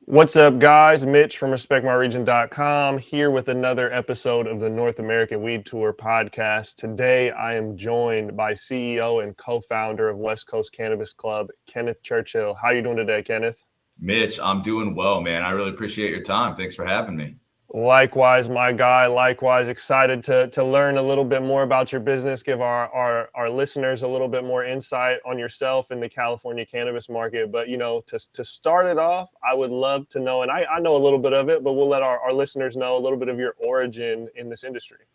What's up, guys? Mitch from RespectMyRegion.com here with another episode of the North American Weed Tour podcast. Today, I am joined by CEO and co-founder of West Coast Cannabis Club, Kenneth Churchill. How you doing today, Kenneth? Mitch, I'm doing well, man. I really appreciate your time. Thanks for having me. Likewise, my guy. Likewise, excited to learn a little bit more about your business, give our listeners a little bit more insight on yourself in the California cannabis market. But, to start it off, I would love to know, and I know a little bit of it, but we'll let our listeners know a little bit of your origin in this industry.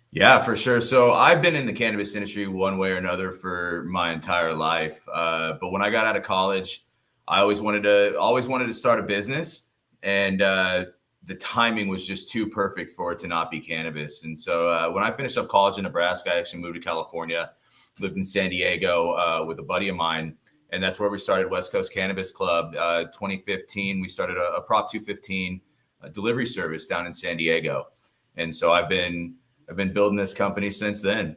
Yeah, for sure. So I've been in the cannabis industry one way or another for my entire life. But when I got out of college, I always wanted to start a business, and the timing was just too perfect for it to not be cannabis. And so when I finished up college in Nebraska, I actually moved to California, lived in San Diego with a buddy of mine, and that's where we started West Coast Cannabis Club. 2015, we started a Prop 215 delivery service down in San Diego, and so I've been building this company since then.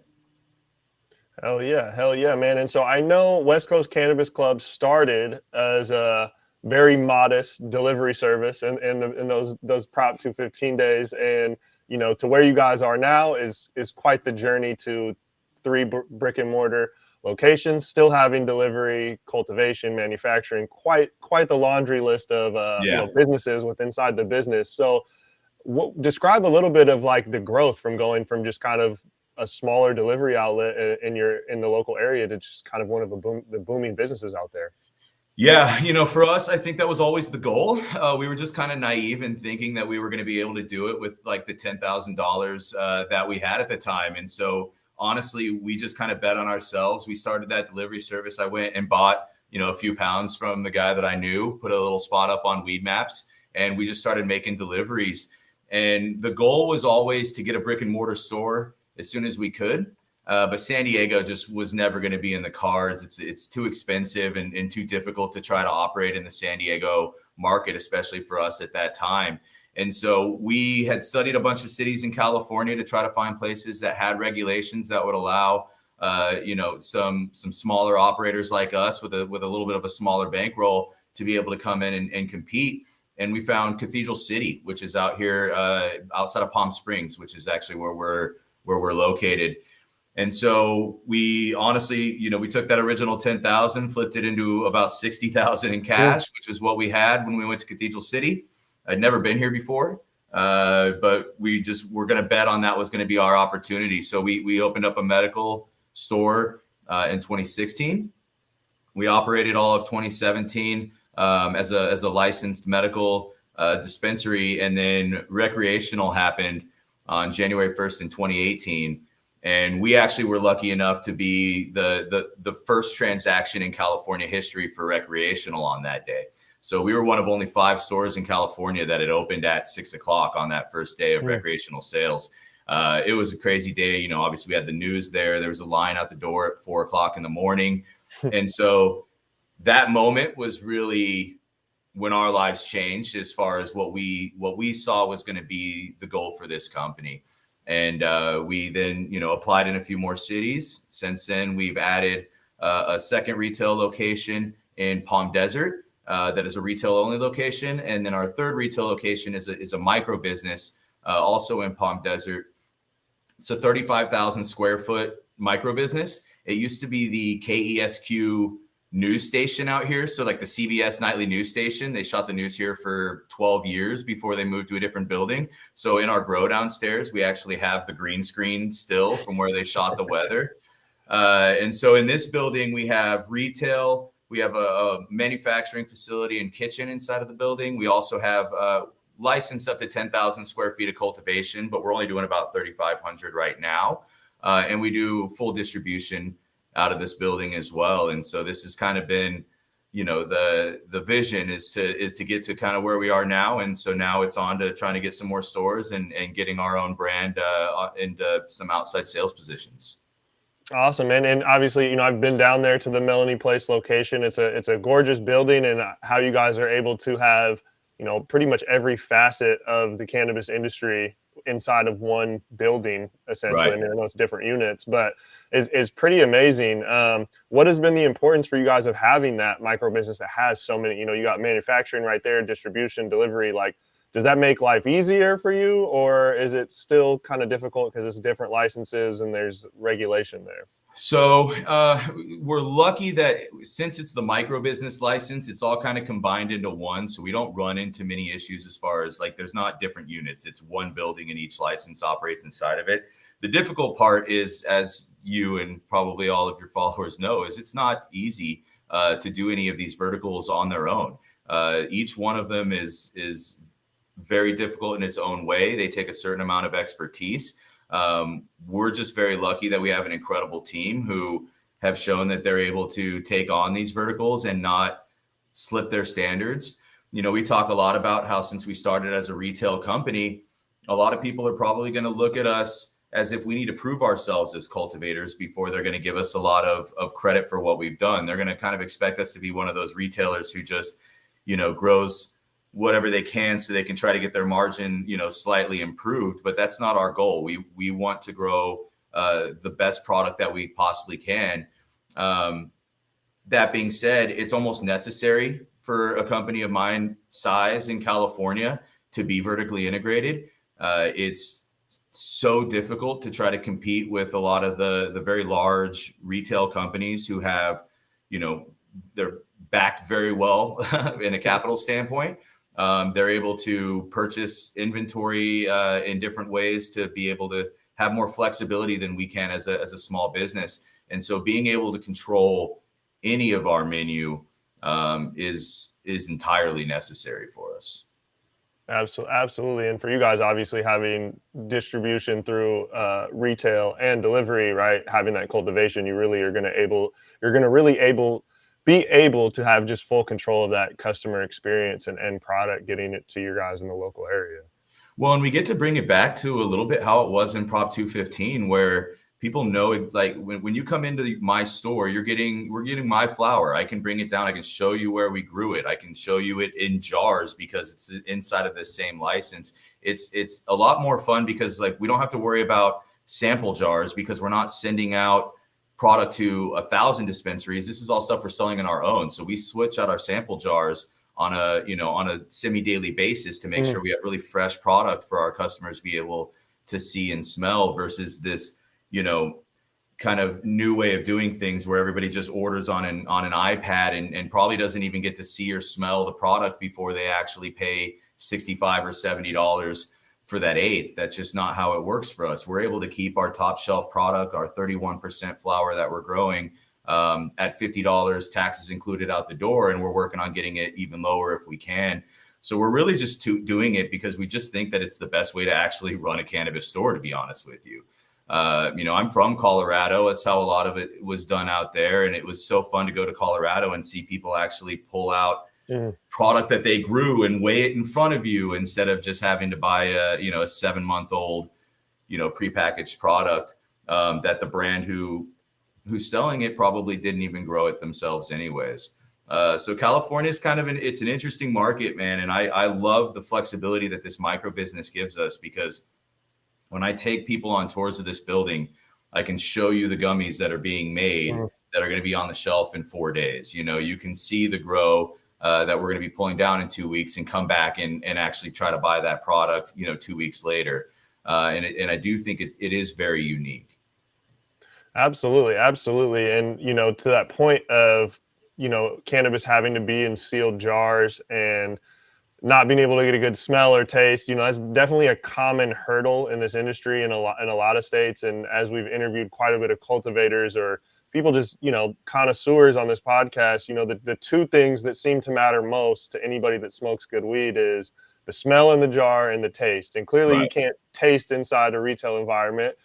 Hell yeah, man. And so I know West Coast Cannabis Club started as a very modest delivery service in those Prop 215 days, and to where you guys are now is quite the journey to three brick and mortar locations, still having delivery, cultivation, manufacturing, quite the laundry list of businesses with inside the business. So describe a little bit of like the growth from going from just kind of a smaller delivery outlet in the local area to just kind of one of the booming businesses out there. Yeah, for us, I think that was always the goal. We were just kind of naive in thinking that we were going to be able to do it with like the $10,000 that we had at the time. And so honestly, we just kind of bet on ourselves. We started that delivery service. I went and bought, a few pounds from the guy that I knew, put a little spot up on Weed Maps, and we just started making deliveries. And the goal was always to get a brick and mortar store as soon as we could. But San Diego just was never going to be in the cards. It's too expensive and too difficult to try to operate in the San Diego market, especially for us at that time. And so we had studied a bunch of cities in California to try to find places that had regulations that would allow, some smaller operators like us with a little bit of a smaller bankroll to be able to come in and compete. And we found Cathedral City, which is out here outside of Palm Springs, which is actually where we're located. And so we honestly, we took that original 10,000, flipped it into about 60,000 in cash, which is what we had when we went to Cathedral City. I'd never been here before, but we're going to bet on that was going to be our opportunity. So we opened up a medical store in 2016. We operated all of 2017 as a licensed medical dispensary, and then recreational happened on January 1st in 2018. And we actually were lucky enough to be the first transaction in California history for recreational on that day. So we were one of only 5 stores in California that had opened at 6 o'clock on that first day of recreational sales. It was a crazy day. Obviously we had the news there. There was a line out the door at 4 o'clock in the morning. And so that moment was really when our lives changed as far as what we saw was going to be the goal for this company. And we then, applied in a few more cities. Since then, we've added a second retail location in Palm Desert that is a retail-only location. And then our third retail location is a micro business also in Palm Desert. It's a 35,000 square foot micro business. It used to be the KESQ news station out here. So like the CBS nightly news station, they shot the news here for 12 years before they moved to a different building. So in our grow downstairs, we actually have the green screen still from where they shot the weather. And so in this building, we have retail, we have a manufacturing facility and kitchen inside of the building. We also have licensed up to 10,000 square feet of cultivation, but we're only doing about 3,500 right now. And we do full distribution out of this building as well. And so this has kind of been, the vision is to get to kind of where we are now. And so now it's on to trying to get some more stores and getting our own brand into some outside sales positions. Awesome, man. And obviously, I've been down there to the Melanie Place location. It's a gorgeous building, and how you guys are able to have, pretty much every facet of the cannabis industry inside of one building, essentially. Right. I mean, I know it's different units, but is pretty amazing. What has been the importance for you guys of having that micro business that has so many, you got manufacturing right there, distribution, delivery, like, does that make life easier for you, or is it still kind of difficult because it's different licenses and there's regulation there? So we're lucky that since it's the micro business license, it's all kind of combined into one. So we don't run into many issues as far as like there's not different units. It's one building and each license operates inside of it. The difficult part is, as you and probably all of your followers know, is it's not easy to do any of these verticals on their own. Each one of them is very difficult in its own way. They take a certain amount of expertise. We're just very lucky that we have an incredible team who have shown that they're able to take on these verticals and not slip their standards. We talk a lot about how since we started as a retail company, a lot of people are probably going to look at us as if we need to prove ourselves as cultivators before they're going to give us a lot of credit for what we've done. They're going to kind of expect us to be one of those retailers who just, grows whatever they can so they can try to get their margin, slightly improved. But that's not our goal. We want to grow the best product that we possibly can. That being said, it's almost necessary for a company of my size in California to be vertically integrated. It's so difficult to try to compete with a lot of the very large retail companies who have, they're backed very well in a capital standpoint. They're able to purchase inventory in different ways to be able to have more flexibility than we can as a small business. And so being able to control any of our menu is entirely necessary for us. Absolutely. And for you guys, obviously having distribution through retail and delivery, right? Having that cultivation, you're going to really be able to have just full control of that customer experience and end product, getting it to your guys in the local area. Well, and we get to bring it back to a little bit how it was in Prop 215, where people know, like when you come into my store, we're getting my flower. I can bring it down. I can show you where we grew it. I can show you it in jars because it's inside of the same license. It's a lot more fun because like we don't have to worry about sample jars because we're not sending out product to 1,000 dispensaries. This is all stuff we're selling in our own. So we switch out our sample jars on a semi-daily basis to make sure we have really fresh product for our customers to be able to see and smell versus this, kind of new way of doing things where everybody just orders on an iPad and probably doesn't even get to see or smell the product before they actually pay $65 or $70 for that eighth. That's just not how it works for us. We're able to keep our top shelf product, our 31% flower that we're growing, at $50, taxes included out the door. And we're working on getting it even lower if we can. So we're really just doing it because we just think that it's the best way to actually run a cannabis store, to be honest with you. I'm from Colorado. That's how a lot of it was done out there. And it was so fun to go to Colorado and see people actually pull out product that they grew and weigh it in front of you instead of just having to buy a 7-month-old, prepackaged product that the brand who's selling it probably didn't even grow it themselves anyways. So California is kind of it's an interesting market, man. And I love the flexibility that this micro business gives us because when I take people on tours of this building, I can show you the gummies that are being made that are going to be on the shelf in 4 days. You can see the grow that we're going to be pulling down in 2 weeks and come back and actually try to buy that product, 2 weeks later. And I do think it is very unique. Absolutely. And, to that point of, cannabis having to be in sealed jars and not being able to get a good smell or taste, that's definitely a common hurdle in this industry in a lot of states. And as we've interviewed quite a bit of cultivators or people just, connoisseurs on this podcast, the two things that seem to matter most to anybody that smokes good weed is the smell in the jar and the taste. And clearly you can't taste inside a retail environment.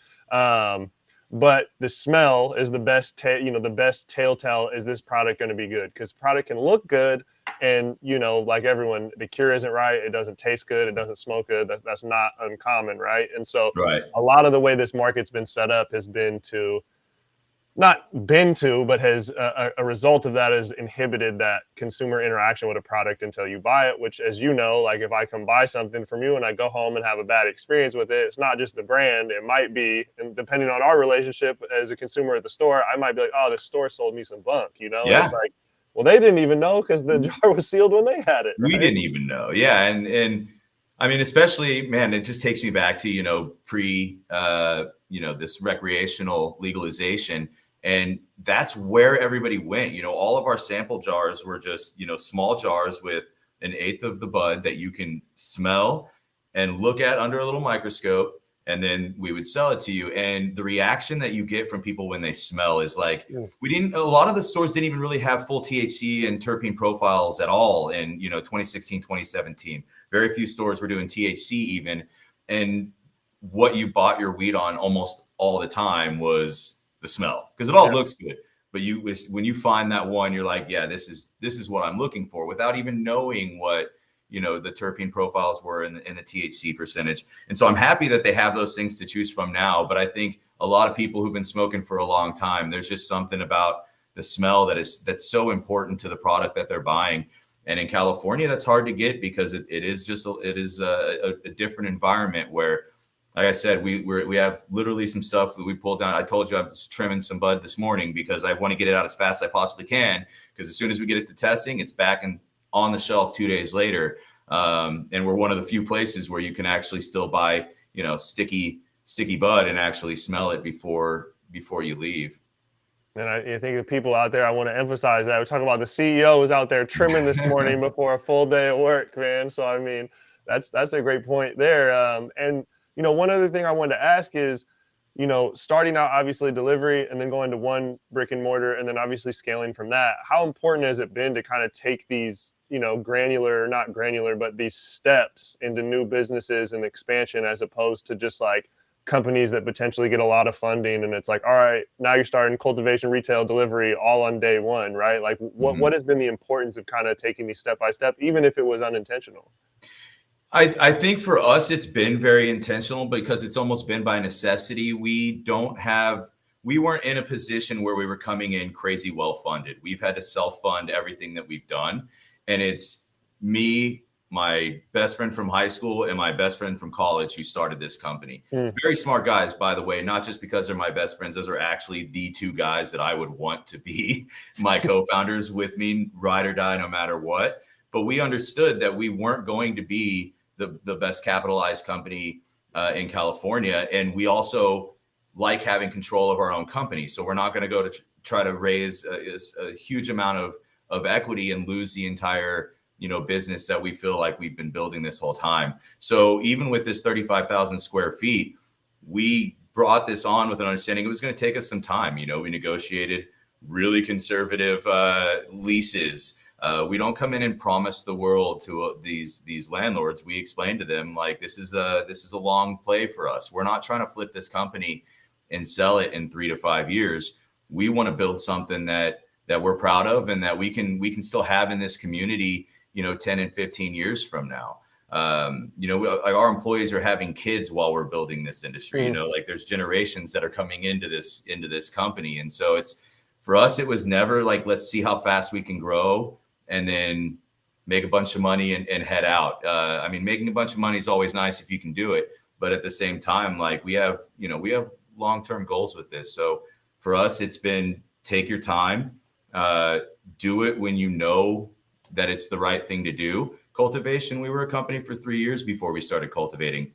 But the smell is the best, the best telltale. Is this product going to be good? Because product can look good, and like everyone, the cure isn't right. It doesn't taste good. It doesn't smoke good. That's not uncommon, right? And so, a lot of the way this market's been set up has been to not been to, but has a result of that has inhibited that consumer interaction with a product until you buy it, which, as you know, like if I come buy something from you and I go home and have a bad experience with it, it's not just the brand. It might be, and depending on our relationship as a consumer at the store, I might be like, oh, this store sold me some bunk, you know? And it's Yeah. like, well, they didn't even know because the jar was sealed when they had it, We right? didn't even know. Yeah. And I mean, especially, man, it just takes me back to, this recreational legalization. And that's where everybody went. All of our sample jars were just, small jars with an eighth of the bud that you can smell and look at under a little microscope. And then we would sell it to you. And the reaction that you get from people when they smell is like, a lot of the stores didn't even really have full THC and terpene profiles at all in, 2016, 2017. Very few stores were doing THC even. And what you bought your weed on almost all the time was the smell, because it all looks good. But when you find that one, you're like, yeah, this is what I'm looking for, without even knowing what the terpene profiles were in the THC percentage. And so I'm happy that they have those things to choose from now. But I think a lot of people who've been smoking for a long time, there's just something about the smell that's so important to the product that they're buying. And in California, that's hard to get because it is a different environment where, like I said, we have literally some stuff that we pulled down. I told you I was trimming some bud this morning because I want to get it out as fast as I possibly can. Because as soon as we get it to testing, it's back and on the shelf 2 days later. And we're one of the few places where you can actually still buy, sticky bud and actually smell it before you leave. And I think the people out there, I want to emphasize that we're talking about the CEO was out there trimming this morning before a full day at work, man. So I mean, that's a great point there. And one other thing I wanted to ask is, starting out obviously delivery and then going to one brick and mortar and then obviously scaling from that. How important has it been to kind of take these, not granular, but these steps into new businesses and expansion, as opposed to just like companies that potentially get a lot of funding and it's like, all right, now you're starting cultivation, retail, delivery all on day one, right? Like what has been the importance of kind of taking these step by step, even if it was unintentional? I think for us, it's been very intentional because it's almost been by necessity. We weren't in a position where we were coming in crazy well funded. We've had to self fund everything that we've done. And it's me, my best friend from high school, and my best friend from college who started this company. Very smart guys, by the way, not just because they're my best friends. Those are actually the two guys that I would want to be my co-founders with me, ride or die, no matter what. But we understood that we weren't going to be the best capitalized company in California. And we also like having control of our own company. So we're not going to go to try to raise a huge amount of equity and lose the entire business that we feel like we've been building this whole time. So even with this 35,000 square feet, we brought this on with an understanding it was going to take us some time. We negotiated really conservative leases. We don't come in and promise the world to these landlords. We explain to them like this is a long play for us. We're not trying to flip this company and sell it in 3 to 5 years. We want to build something that we're proud of and that we can still have in this community 10 and 15 years from now. Our employees are having kids while we're building this industry. Like there's generations that are coming into this company. And so for us, it was never like, let's see how fast we can grow and then make a bunch of money and head out. Making a bunch of money is always nice if you can do it. But at the same time, like we have long-term goals with this. So for us, it's been take your time, do it when you know that it's the right thing to do. Cultivation, we were a company for 3 years before we started cultivating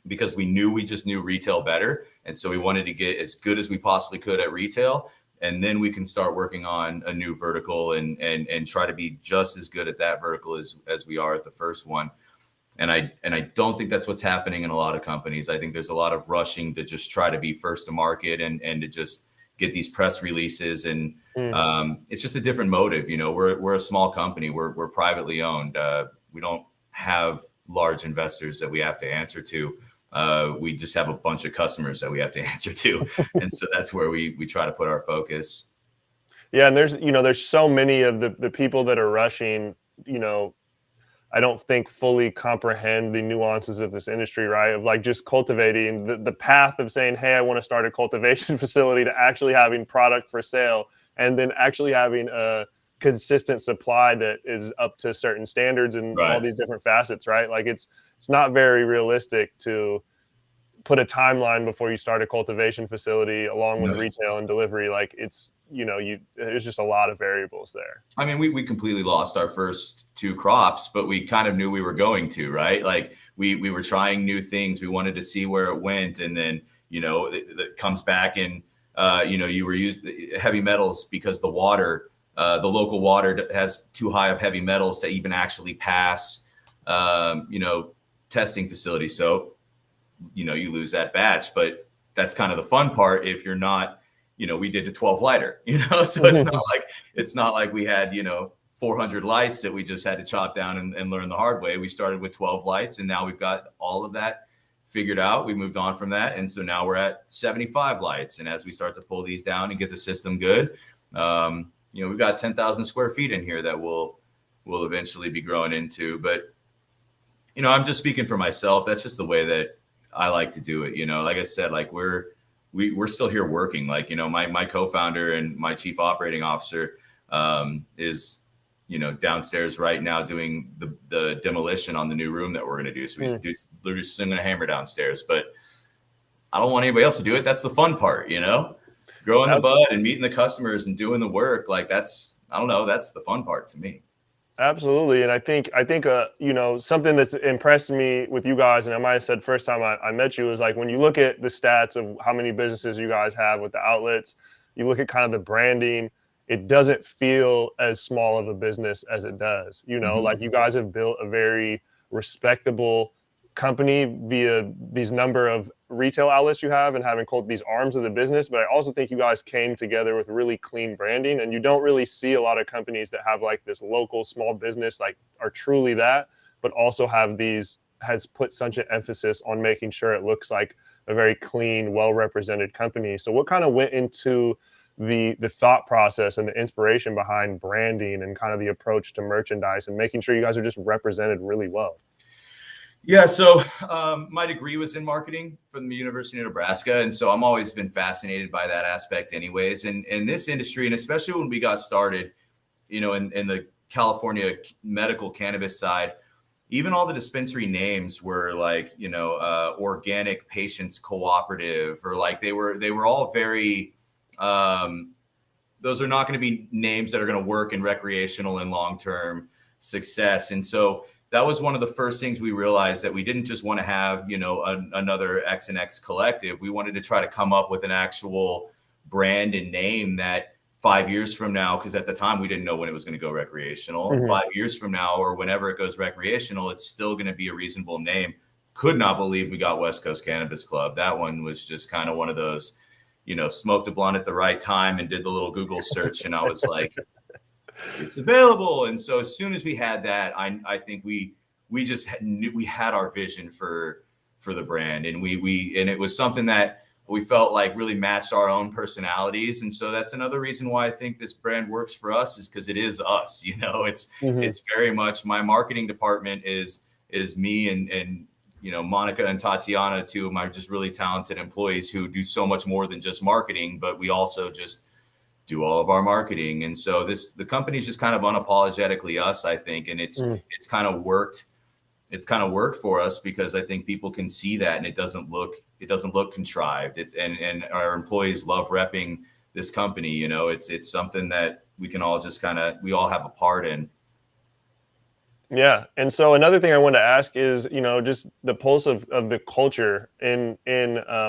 because we just knew retail better. And so we wanted to get as good as we possibly could at retail. And then we can start working on a new vertical and try to be just as good at that vertical as we are at the first one. And I don't think that's what's happening in a lot of companies. I think there's a lot of rushing to just try to be first to market and to just get these press releases. And it's just a different motive. We're a small company. We're privately owned. We don't have large investors that we have to answer to. We just have a bunch of customers that we have to answer to. And so that's where we try to put our focus. Yeah. And there's so many of the people that are rushing, I don't think fully comprehend the nuances of this industry, right? Of like just cultivating the path of saying, hey, I want to start a cultivation facility to actually having product for sale and then actually having a consistent supply that is up to certain standards and all Right. these different facets, right? Like it's not very realistic to put a timeline before you start a cultivation facility along with No. retail and delivery. Like there's just a lot of variables there. I mean, we completely lost our first two crops, but we kind of knew we were going to, right? Like we were trying new things. We wanted to see where it went. And then, it comes back and, you were using heavy metals because the water, the local water has too high of heavy metals to even actually pass, testing facilities. So, you lose that batch, but that's kind of the fun part. If you're not, we did a 12 lighter, so it's not like we had, 400 lights that we just had to chop down and learn the hard way. We started with 12 lights and now we've got all of that figured out. We moved on from that. And so now we're at 75 lights. And as we start to pull these down and get the system good, we've got 10,000 square feet in here that we'll eventually be growing into. But, I'm just speaking for myself. That's just the way that I like to do it. Like I said, like we're still here working. Like, my co-founder and my chief operating officer is, downstairs right now doing the demolition on the new room that we're going to do. So he's literally swinging a hammer downstairs, but I don't want anybody else to do it. That's the fun part, growing the bud and meeting the customers and doing the work. Like that's the fun part to me. Absolutely. And I think, something that's impressed me with you guys, and I might have said first time I met you, is like when you look at the stats of how many businesses you guys have with the outlets, you look at kind of the branding, it doesn't feel as small of a business as it does. Like you guys have built a very respectable company via these number of retail outlets you have and having these arms of the business. But I also think you guys came together with really clean branding, and you don't really see a lot of companies that have like this local small business, like are truly that, but also has put such an emphasis on making sure it looks like a very clean, well-represented company. So what kind of went into the thought process and the inspiration behind branding and kind of the approach to merchandise and making sure you guys are just represented really well? Yeah, so my degree was in marketing from the University of Nebraska. And so I'm always been fascinated by that aspect anyways. And in this industry, and especially when we got started, in the California medical cannabis side, even all the dispensary names were like, Organic Patients Cooperative, or like they were all very, those are not going to be names that are going to work in recreational and long-term success. And so that was one of the first things we realized, that we didn't just want to have, another X and X collective. We wanted to try to come up with an actual brand and name that 5 years from now, because at the time we didn't know when it was going to go recreational. Mm-hmm. 5 years from now, or whenever it goes recreational, it's still going to be a reasonable name. Could not believe we got West Coast Cannabis Club. That one was just kind of one of those, smoked a blunt at the right time and did the little Google search. And I was like, it's available. And so as soon as we had that, I think we just knew we had our vision for the brand, and and it was something that we felt like really matched our own personalities. And so that's another reason why I think this brand works for us, is because it is us. It's very much, my marketing department is me and Monica and Tatiana, two of my just really talented employees who do so much more than just marketing, but we also just do all of our marketing. And so the company is just kind of unapologetically us, I think. And it's kind of worked. It's kind of worked for us because I think people can see that, and it doesn't look contrived. And our employees love repping this company. It's something that we can all just we all have a part in. Yeah. And so another thing I wanted to ask is, just the pulse of the culture in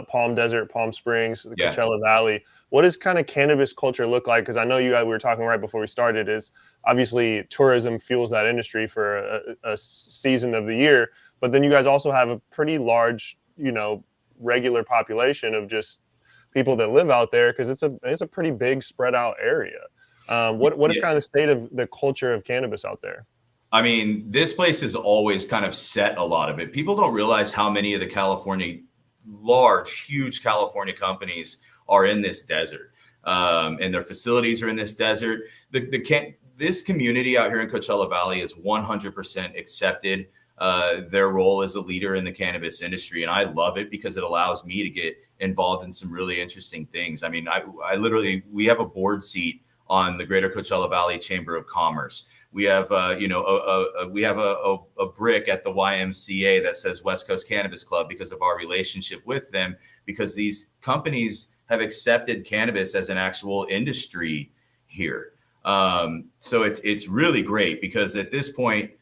Palm Desert, Palm Springs, the Coachella Valley. What does kind of cannabis culture look like? Because I know we were talking right before we started, is obviously tourism fuels that industry for a season of the year. But then you guys also have a pretty large, regular population of just people that live out there, because it's a pretty big spread out area. What is kind of the state of the culture of cannabis out there? I mean, this place has always kind of set a lot of it. People don't realize how many of the huge California companies are in this desert, and their facilities are in this desert. this community out here in Coachella Valley is 100% accepted their role as a leader in the cannabis industry. And I love it because it allows me to get involved in some really interesting things. I mean, I literally, we have a board seat on the Greater Coachella Valley Chamber of Commerce. We have, we have a brick at the YMCA that says West Coast Cannabis Club because of our relationship with them, because these companies have accepted cannabis as an actual industry here. So it's really great because at this point,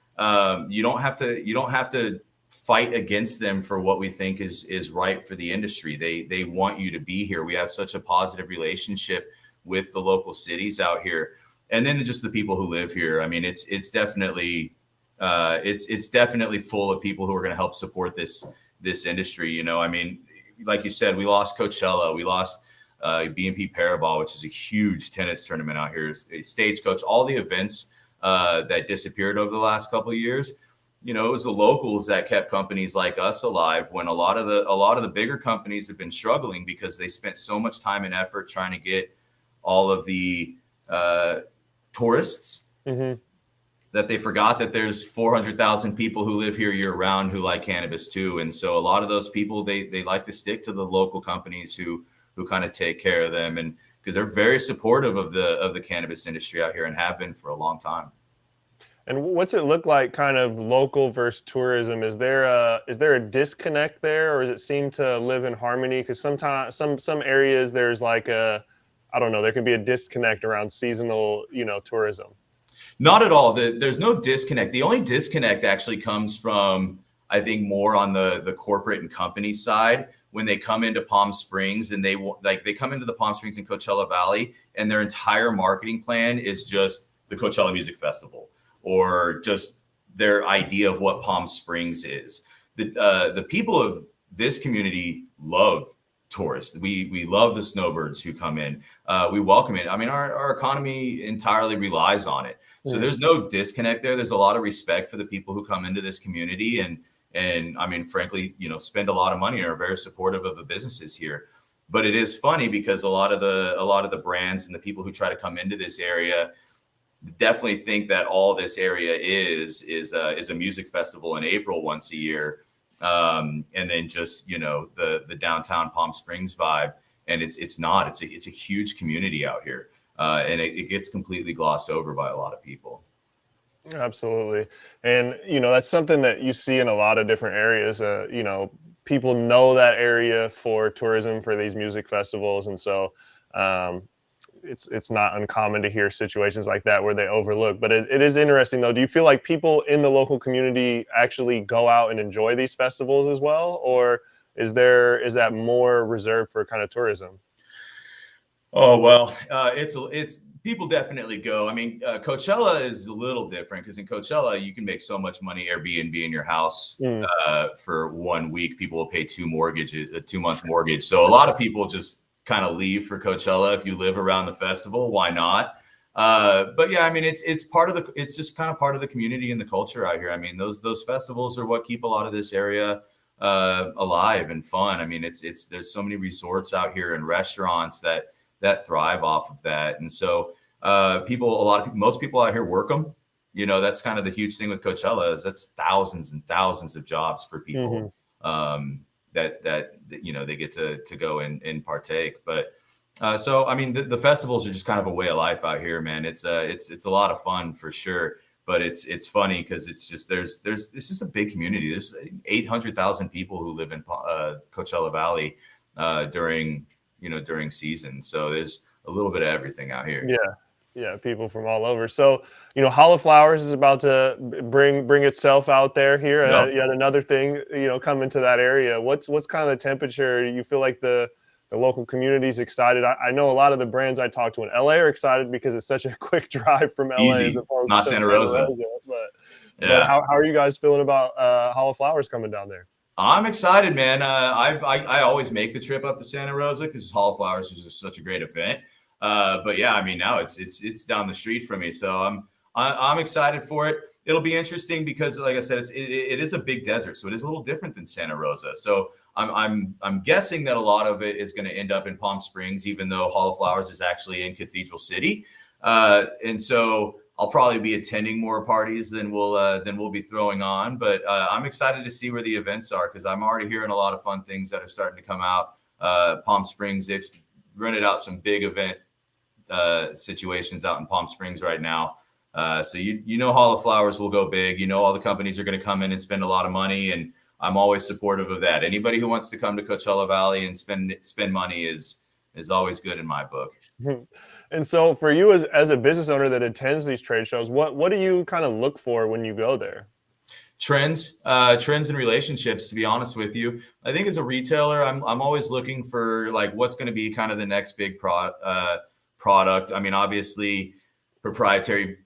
you don't have to fight against them for what we think is right for the industry. They want you to be here. We have such a positive relationship with the local cities out here. And then just the people who live here. I mean, it's definitely it's definitely full of people who are going to help support this industry. You know, I mean, like you said, we lost Coachella, we lost B&P Parabol, which is a huge tennis tournament out here. Stagecoach, all the events that disappeared over the last couple of years. You know, it was the locals that kept companies like us alive when a lot of the bigger companies have been struggling because they spent so much time and effort trying to get all of the tourists that they forgot that there's 400,000 people who live here year round who like cannabis too. And so a lot of those people, they like to stick to the local companies who kind of take care of them, and because they're very supportive of the cannabis industry out here and have been for a long time. And what's it look like kind of local versus tourism? Is there a disconnect there, or does it seem to live in harmony? Because sometimes some areas there's like I don't know, there can be a disconnect around seasonal, tourism. Not at all. There's no disconnect. The only disconnect actually comes from, I think, more on the corporate and company side when they come into Palm Springs and they come into the Palm Springs and Coachella Valley and their entire marketing plan is just the Coachella Music Festival or just their idea of what Palm Springs is. The people of this community love tourists. We love the snowbirds who come in. We welcome it. I mean, our economy entirely relies on it. So there's no disconnect there. There's a lot of respect for the people who come into this community and I mean, frankly, spend a lot of money and are very supportive of the businesses here. But it is funny because a lot of the brands and the people who try to come into this area definitely think that all this area is a music festival in April once a year. And then just, the downtown Palm Springs vibe. And it's not, it's a huge community out here. And it gets completely glossed over by a lot of people. Absolutely. And, that's something that you see in a lot of different areas. People know that area for tourism for these music festivals. And so it's not uncommon to hear situations like that where they overlook. But it is interesting, though. Do you feel like people in the local community actually go out and enjoy these festivals as well? Or is that more reserved for kind of tourism? Oh, well, it's people definitely go. I mean, Coachella is a little different because in Coachella, you can make so much money Airbnb in your house for 1 week. People will pay 2 months mortgage. So a lot of people just kind of leave for Coachella. If you live around the festival, why not? But yeah, I mean, it's just kind of part of the community and the culture out here. I mean, those festivals are what keep a lot of this area alive and fun. I mean, there's so many resorts out here and restaurants that thrive off of that. And so most people out here work them. That's kind of the huge thing with Coachella is that's thousands and thousands of jobs for people that they get to go and partake. But so I mean the festivals are just kind of a way of life out here, man. It's a lot of fun for sure. But it's funny because it's just this is a big community. There's 800,000 people who live in Coachella Valley during season. So there's a little bit of everything out here. Yeah, people from all over. So, Hall of Flowers is about to bring itself out there here. Yep. Yet another thing, coming to that area. What's kind of the temperature? You feel like the local community is excited? I know a lot of the brands I talk to in LA are excited because it's such a quick drive from LA. Easy. It's not Santa Rosa. But how are you guys feeling about Hall of Flowers coming down there? I'm excited, man. I always make the trip up to Santa Rosa because Hall of Flowers is just such a great event. But yeah, I mean, now it's down the street from me, so I'm excited for it. It'll be interesting because, like I said, it is a big desert, so it is a little different than Santa Rosa. So I'm guessing that a lot of it is going to end up in Palm Springs, even though Hall of Flowers is actually in Cathedral City. And so I'll probably be attending more parties than we'll be throwing on. But I'm excited to see where the events are, because I'm already hearing a lot of fun things that are starting to come out. Palm Springs, they've rented out some big event situations out in Palm Springs right now. So you know, Hall of Flowers will go big. You know, all the companies are going to come in and spend a lot of money, and I'm always supportive of that. Anybody who wants to come to Coachella Valley and spend money is always good in my book. And so for you as a business owner that attends these trade shows, what do you kind of look for when you go there? Trends and relationships, to be honest with you. I think as a retailer, I'm always looking for like what's going to be kind of the next big product. I mean, obviously proprietary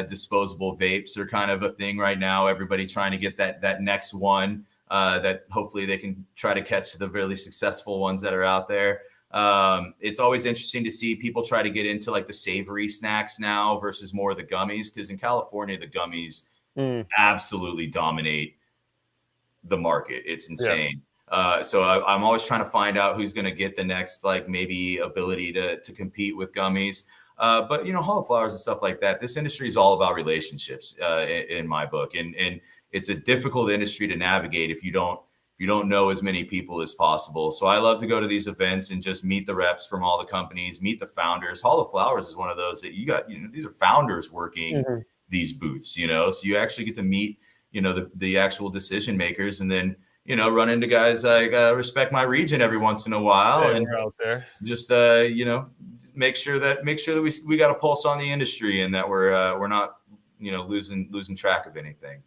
disposable vapes are kind of a thing right now. Everybody trying to get that next one that hopefully they can try to catch the really successful ones that are out there. It's always interesting to see people try to get into like the savory snacks now versus more of the gummies, because in California, the gummies absolutely dominate the market. It's insane. Yeah. So I'm always trying to find out who's going to get the next, like maybe ability to compete with gummies. But you know, Hall of Flowers and stuff like that, this industry is all about relationships in my book. And it's a difficult industry to navigate if you don't know as many people as possible. So I love to go to these events and just meet the reps from all the companies, meet the founders. Hall of Flowers is one of those that you got, you know, these are founders working these booths, you know, so you actually get to meet, you know, the actual decision makers, and then, you know, run into guys like Respect My Region every once in a while, and out there just you know, make sure that we got a pulse on the industry, and that we're not, you know, losing track of anything.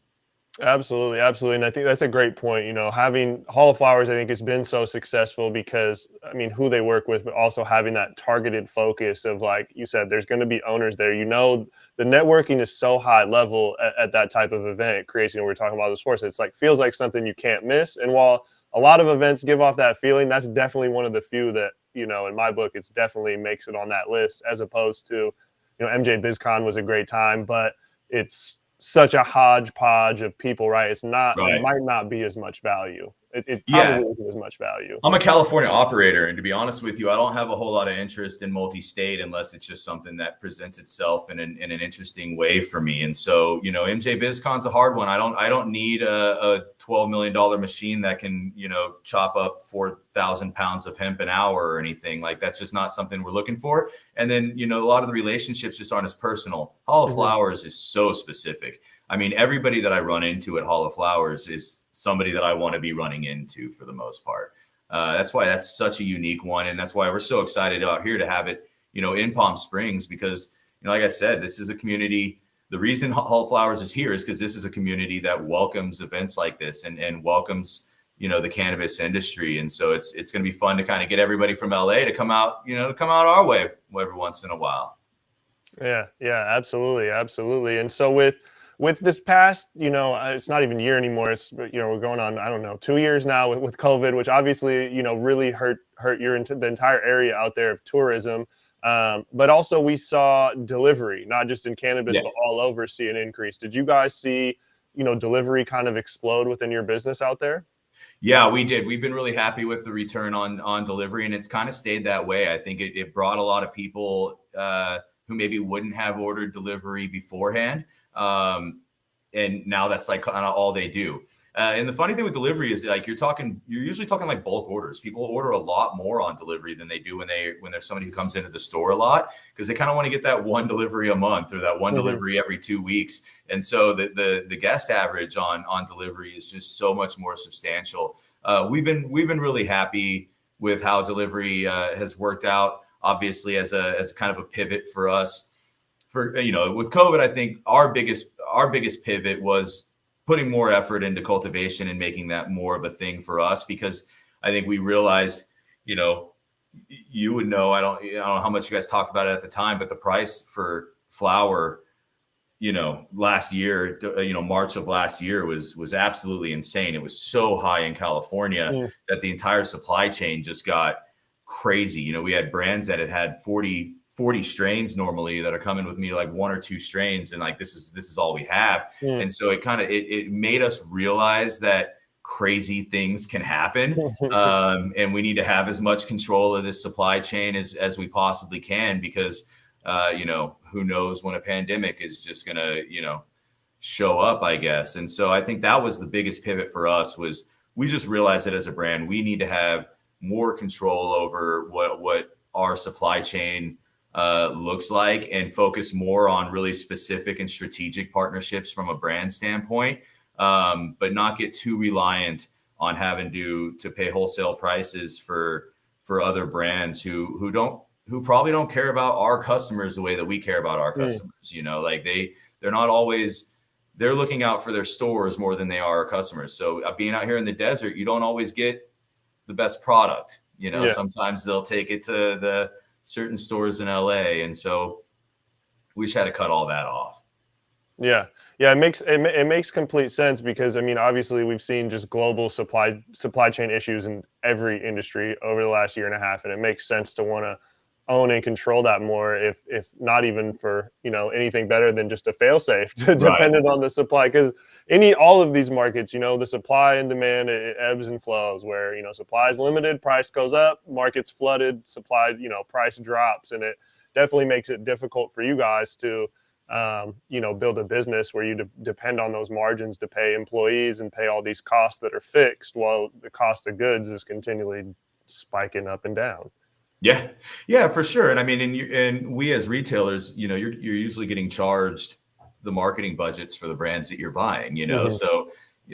Absolutely, absolutely. And I think that's a great point. You know, having Hall of Flowers, I think, has been so successful because, I mean, who they work with, but also having that targeted focus of, like you said, there's going to be owners there. You know, the networking is so high level at that type of event. It creates, you know, we're talking about this force. It's like, feels like something you can't miss. And while a lot of events give off that feeling, that's definitely one of the few that, you know, in my book, it's definitely makes it on that list, as opposed to, you know, MJ BizCon was a great time, but it's such a hodgepodge of people, right? It's not, Right. It might not be as much value. It Yeah. probably isn't as much value. I'm a California operator, and to be honest with you, I don't have a whole lot of interest in multi-state unless it's just something that presents itself in an interesting way for me. And so, you know, MJ BizCon's a hard one. I don't need a $12 million machine that can, you know, chop up 4,000 pounds of hemp an hour or anything. Like, that's just not something we're looking for. And then, you know, a lot of the relationships just aren't as personal. Hall of Flowers is so specific. I mean, everybody that I run into at Hall of Flowers is somebody that I want to be running into for the most part. That's why that's such a unique one. And that's why we're so excited out here to have it, you know, in Palm Springs, because, you know, like I said, this is a community. The reason Hall of Flowers is here is because this is a community that welcomes events like this and welcomes, you know, the cannabis industry. And so it's going to be fun to kind of get everybody from LA to come out, you know, to come out our way every once in a while. Yeah, absolutely, absolutely. And so with this past, you know, it's not even a year anymore. It's, you know, we're going on, I don't know, 2 years now with COVID, which obviously, you know, really hurt the entire area out there of tourism. But also we saw delivery, not just in cannabis, but all over, see an increase. Did you guys see, you know, delivery kind of explode within your business out there? Yeah, we did. We've been really happy with the return on delivery, and it's kind of stayed that way. I think it brought a lot of people who maybe wouldn't have ordered delivery beforehand. And now that's like kind of all they do. And the funny thing with delivery is, like, you're usually talking like bulk orders. People order a lot more on delivery than they do when there's somebody who comes into the store a lot, because they kind of want to get that one delivery a month or that one delivery every 2 weeks. And so the guest average on delivery is just so much more substantial. We've been really happy with how delivery has worked out, obviously as a kind of a pivot for us. For, you know, with COVID, I think our biggest pivot was putting more effort into cultivation and making that more of a thing for us, because I think we realized, you know, you would know, I don't know how much you guys talked about it at the time, but the price for flower, you know, last year, you know, March of last year was absolutely insane. It was so high in California that the entire supply chain just got crazy. You know, we had brands that had 40 strains normally that are coming with me, like 1 or 2 strains, and like this is all we have. And so it made us realize that crazy things can happen, and we need to have as much control of this supply chain as we possibly can, because who knows when a pandemic is just going to, show up, I guess. And so I think that was the biggest pivot for us. Was we just realized that as a brand, we need to have more control over what our supply chain looks like, and focus more on really specific and strategic partnerships from a brand standpoint, but not get too reliant on having to pay wholesale prices for other brands who probably don't care about our customers the way that we care about our customers. Like they're not always, they're looking out for their stores more than they are our customers. So being out here in the desert, you don't always get the best product. Sometimes they'll take it to the certain stores in LA. And so we just had to cut all that off. Yeah. It makes complete sense, because I mean, obviously we've seen just global supply chain issues in every industry over the last year and a half. And it makes sense to want to own and control that more, if not even for, anything better than just a fail safe dependent on the supply. Because all of these markets, the supply and demand, it ebbs and flows, where, supply is limited, price goes up, market's flooded, supply, price drops. And it definitely makes it difficult for you guys to, build a business where you depend on those margins to pay employees and pay all these costs that are fixed, while the cost of goods is continually spiking up and down. Yeah, for sure. And I mean, and we as retailers, you're usually getting charged the marketing budgets for the brands that you're buying, so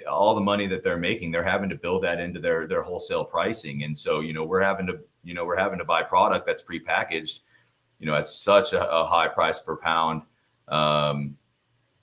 all the money that they're making, they're having to build that into their wholesale pricing. And so, we're having to buy product that's prepackaged, at such a high price per pound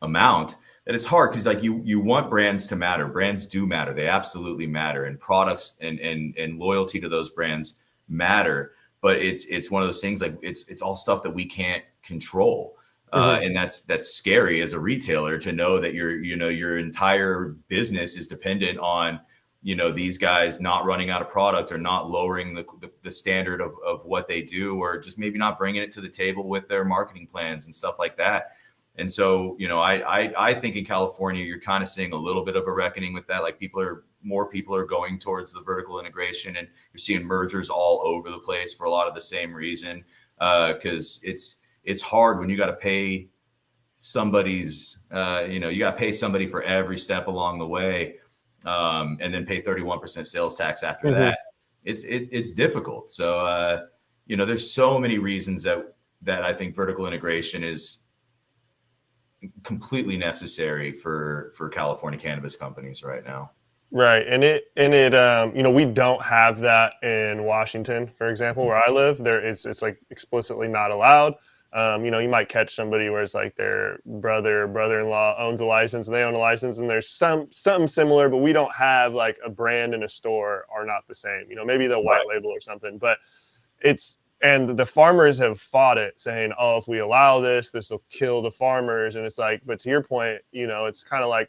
amount, that it's hard, because like you want brands to matter. Brands do matter. They absolutely matter. And products and loyalty to those brands matter. But it's one of those things, like it's all stuff that we can't control. And that's scary as a retailer, to know that your entire business is dependent on, these guys not running out of product, or not lowering the standard of what they do, or just maybe not bringing it to the table with their marketing plans and stuff like that. And so, I think in California, you're kind of seeing a little bit of a reckoning with that. Like more people are going towards the vertical integration, and you're seeing mergers all over the place for a lot of the same reason. Because it's hard when you got to pay somebody's, you got to pay somebody for every step along the way, and then pay 31% sales tax after that. It's difficult. So, there's so many reasons that I think vertical integration is completely necessary for California cannabis companies right now. Right. And we don't have that in Washington, for example, where I live. It's like explicitly not allowed. You might catch somebody where it's like their brother-in-law owns a license, and they own a license, and there's something similar, but we don't have, like, a brand in a store are not the same. Maybe the white label or something, but and the farmers have fought it, saying, oh, if we allow this will kill the farmers. And it's like, but to your point, it's kind of like,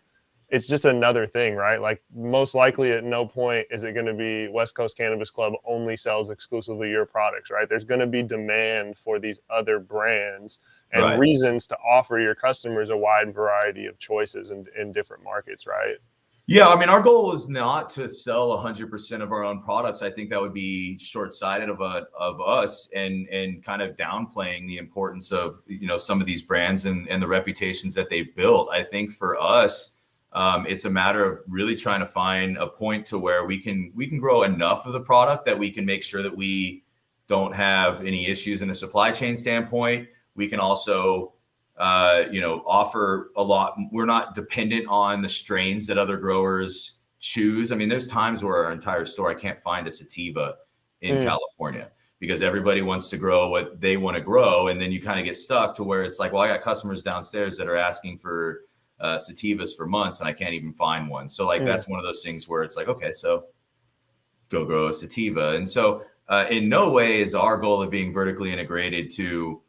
it's just another thing, right? Like, most likely at no point is it going to be West Coast Cannabis Club only sells exclusively your products, right? There's going to be demand for these other brands and reasons to offer your customers a wide variety of choices in different markets, right? Yeah, I mean, our goal is not to sell 100% of our own products. I think that would be short-sighted of us, and kind of downplaying the importance of, some of these brands and the reputations that they've built. I think for us, it's a matter of really trying to find a point to where we can grow enough of the product that we can make sure that we don't have any issues in a supply chain standpoint. We can also offer a lot. We're not dependent on the strains that other growers choose. I mean, there's times where our entire store, I can't find a sativa in California, because everybody wants to grow what they want to grow. And then you kind of get stuck to where it's like, well, I got customers downstairs that are asking for sativas for months, and I can't even find one. So like, that's one of those things where it's like, okay, so go grow a sativa. And so in no way is our goal of being vertically integrated to,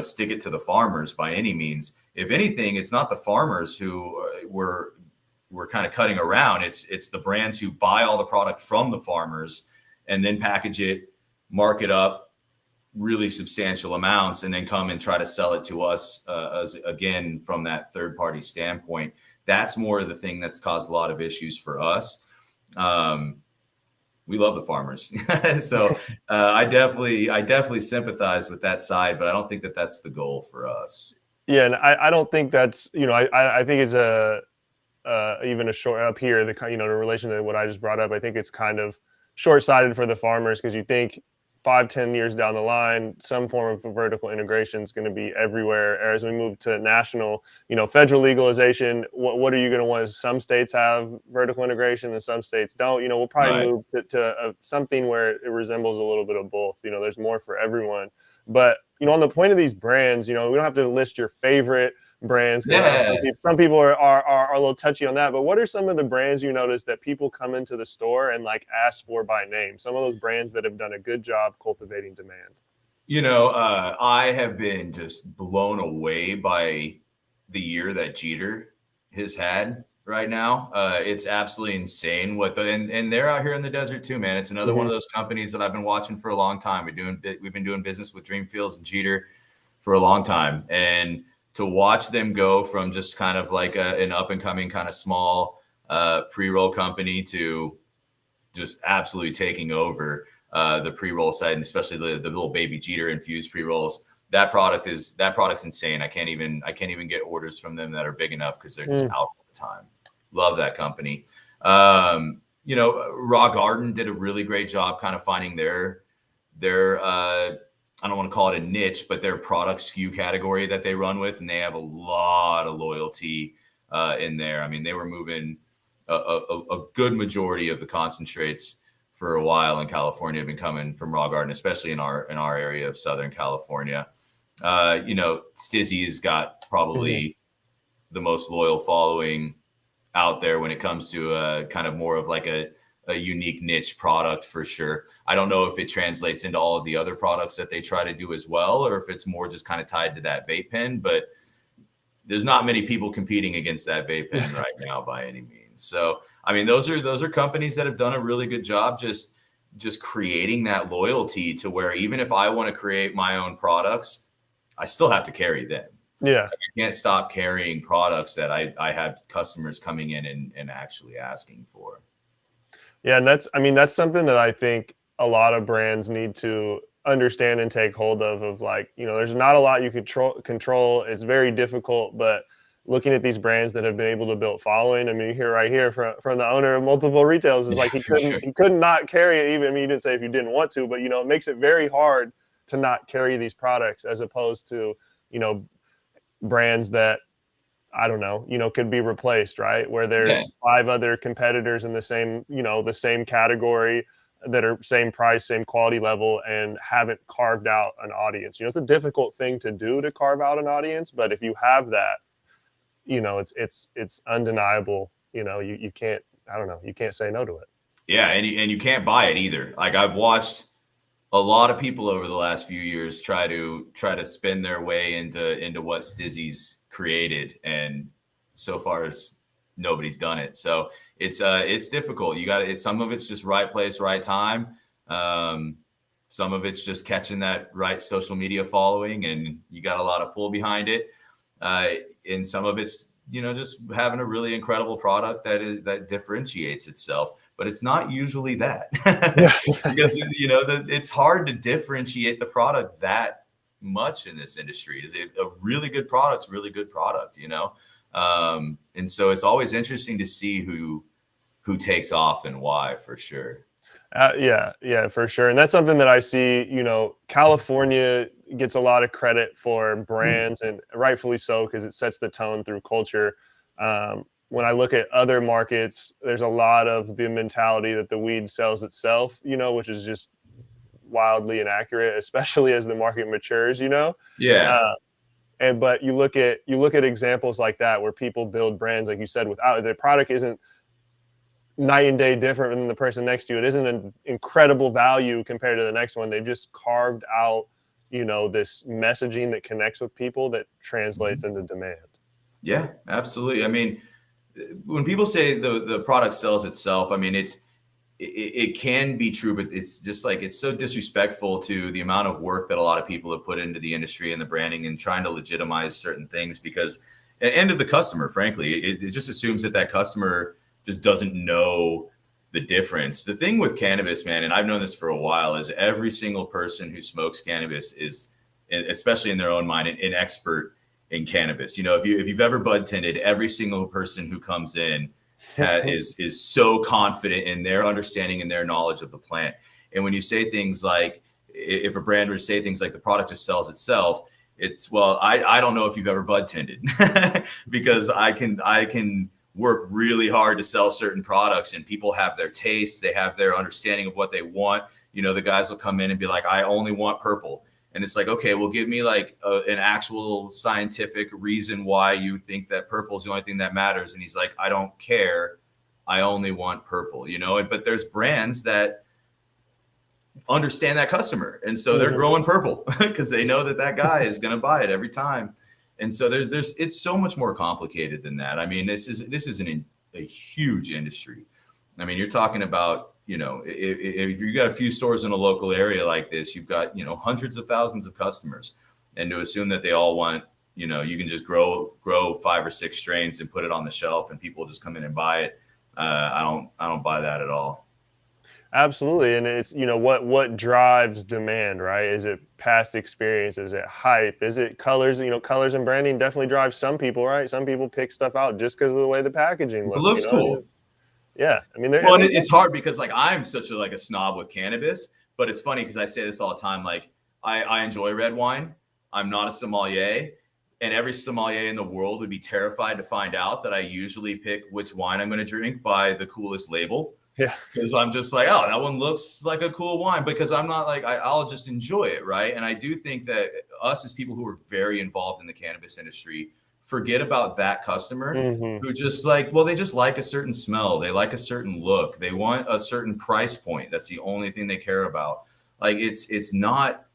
stick it to the farmers by any means. If anything, it's not the farmers who we're kind of cutting around. It's the brands who buy all the product from the farmers and then package it, mark it up really substantial amounts, and then come and try to sell it to us again from that third party standpoint. That's more of the thing that's caused a lot of issues for us. we love the farmers. So I definitely sympathize with that side, but I don't think that that's the goal for us. Yeah, and I don't think that's, I think it's a even a short up here, the relation to what I just brought up, I think it's kind of short-sighted for the farmers, because you think 5-10 years down the line, some form of vertical integration is going to be everywhere. As we move to national, federal legalization, what are you going to want? Some states have vertical integration and some states don't. We'll probably Right. move to something where it resembles a little bit of both. There's more for everyone. But on the point of these brands, we don't have to list your favorite brands, because I know Yeah. some people are a little touchy on that. But what are some of the brands you notice that people come into the store and like ask for by name? Some of those brands that have done a good job cultivating demand. I have been just blown away by the year that Jeter has had right now. It's absolutely insane and they're out here in the desert too, man. It's another one Mm-hmm. of those companies that I've been watching for a long time. We've been doing business with Dreamfields and Jeter for a long time, and to watch them go from just kind of like an up and coming kind of small pre-roll company to just absolutely taking over the pre-roll side, and especially the little baby Jeter infused pre-rolls. That product's insane. I can't even get orders from them that are big enough because they're just out all the time. Love that company. Raw Garden did a really great job kind of finding their I don't want to call it a niche, but their product SKU category that they run with, and they have a lot of loyalty in there. I mean, they were moving a good majority of the concentrates for a while in California have been coming from Raw Garden, especially in our area of Southern California. Stizzy's got probably the most loyal following out there when it comes to kind of more of like a unique niche product for sure. I don't know if it translates into all of the other products that they try to do as well, or if it's more just kind of tied to that vape pen, but there's not many people competing against that vape pen right now by any means. So, I mean, those are companies that have done a really good job just creating that loyalty to where even if I want to create my own products, I still have to carry them. Yeah. I can't stop carrying products that I have customers coming in and actually asking for. Yeah, and that's something that I think a lot of brands need to understand and take hold of like, there's not a lot you control. It's very difficult, but looking at these brands that have been able to build following, I mean, you hear right here from the owner of multiple retailers is like he could not carry it. Even, I mean, he didn't say if you didn't want to, but it makes it very hard to not carry these products, as opposed to, brands that I don't know, could be replaced, right? Where there's 5 other competitors in the same category that are same price, same quality level, and haven't carved out an audience. It's a difficult thing to do, to carve out an audience, but if you have that, it's undeniable. You can't, I don't know, you can't say no to it. Yeah, and you can't buy it either. Like, I've watched a lot of people over the last few years try to spin their way into what Stizzy's created, and so far as nobody's done it. So it's difficult. Some of it's just right place, right time. Some of it's just catching that right social media following, and you got a lot of pull behind it. And some of it's just having a really incredible product that differentiates itself, but it's not usually that. Because it's hard to differentiate the product that much in this industry. Is it a really good product's really good product, and so it's always interesting to see who takes off and why, for sure. Yeah, for sure. And that's something that I see, California gets a lot of credit for brands, and rightfully so, because it sets the tone through culture. When I look at other markets, there's a lot of the mentality that the weed sells itself, which is just wildly inaccurate, especially as the market matures, Yeah. But you look at examples like that where people build brands, like you said, without their product isn't night and day different than the person next to you. It isn't an incredible value compared to the next one. They've just carved out, this messaging that connects with people that translates into demand. Yeah, absolutely. I mean, when people say the product sells itself, I mean, it can be true, but it's just like, it's so disrespectful to the amount of work that a lot of people have put into the industry and the branding and trying to legitimize certain things, because and to the customer, frankly, it just assumes that customer just doesn't know the difference. The thing with cannabis, man, and I've known this for a while, is every single person who smokes cannabis is, especially in their own mind, an expert in cannabis. You know, if you've ever bud tended, every single person who comes in is so confident in their understanding and their knowledge of the plant. And when you say things like, if a brand were to say things like the product just sells itself, it's, well, I don't know if you've ever bud tended because I can work really hard to sell certain products, and people have their tastes, they have their understanding of what they want. You know, the guys will come in and be like, I only want purple. And it's like, okay, well, give me like an actual scientific reason why you think that purple is the only thing that matters. And he's like, I don't care. I only want purple, you know? But there's brands that understand that customer. And so they're growing purple because they know that guy is going to buy it every time. And so it's so much more complicated than that. I mean, this is a huge industry. I mean, you're talking about, you know, if you got a few stores in a local area like this, you've got, you know, hundreds of thousands of customers, and to assume that they all want, you know, you can just grow 5 or 6 strains and put it on the shelf and people just come in and buy it. I don't buy that at all. Absolutely. And it's, you know, what drives demand, right? Is it past experience? Is it hype? Is it colors? You know, colors and branding definitely drive some people, right? Some people pick stuff out just because of the way the packaging looks. It looks cool. Yeah, I mean, well, it's hard because like I'm such a snob with cannabis, but it's funny because I say this all the time. Like I enjoy red wine. I'm not a sommelier, and every sommelier in the world would be terrified to find out that I usually pick which wine I'm going to drink by the coolest label. Yeah, because I'm just like, oh, that one looks like a cool wine, because I'm not like, I'll just enjoy it, right? And I do think that us as people who are very involved in the cannabis industry forget about that customer who just like, well, they just like a certain smell. They like a certain look. They want a certain price point. That's the only thing they care about. Like it's not,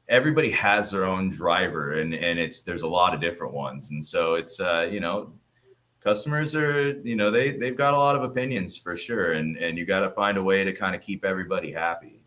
everybody has their own driver, and there's a lot of different ones. And so it's, you know, customers are, you know, they've got a lot of opinions for sure. And you got to find a way to kind of keep everybody happy.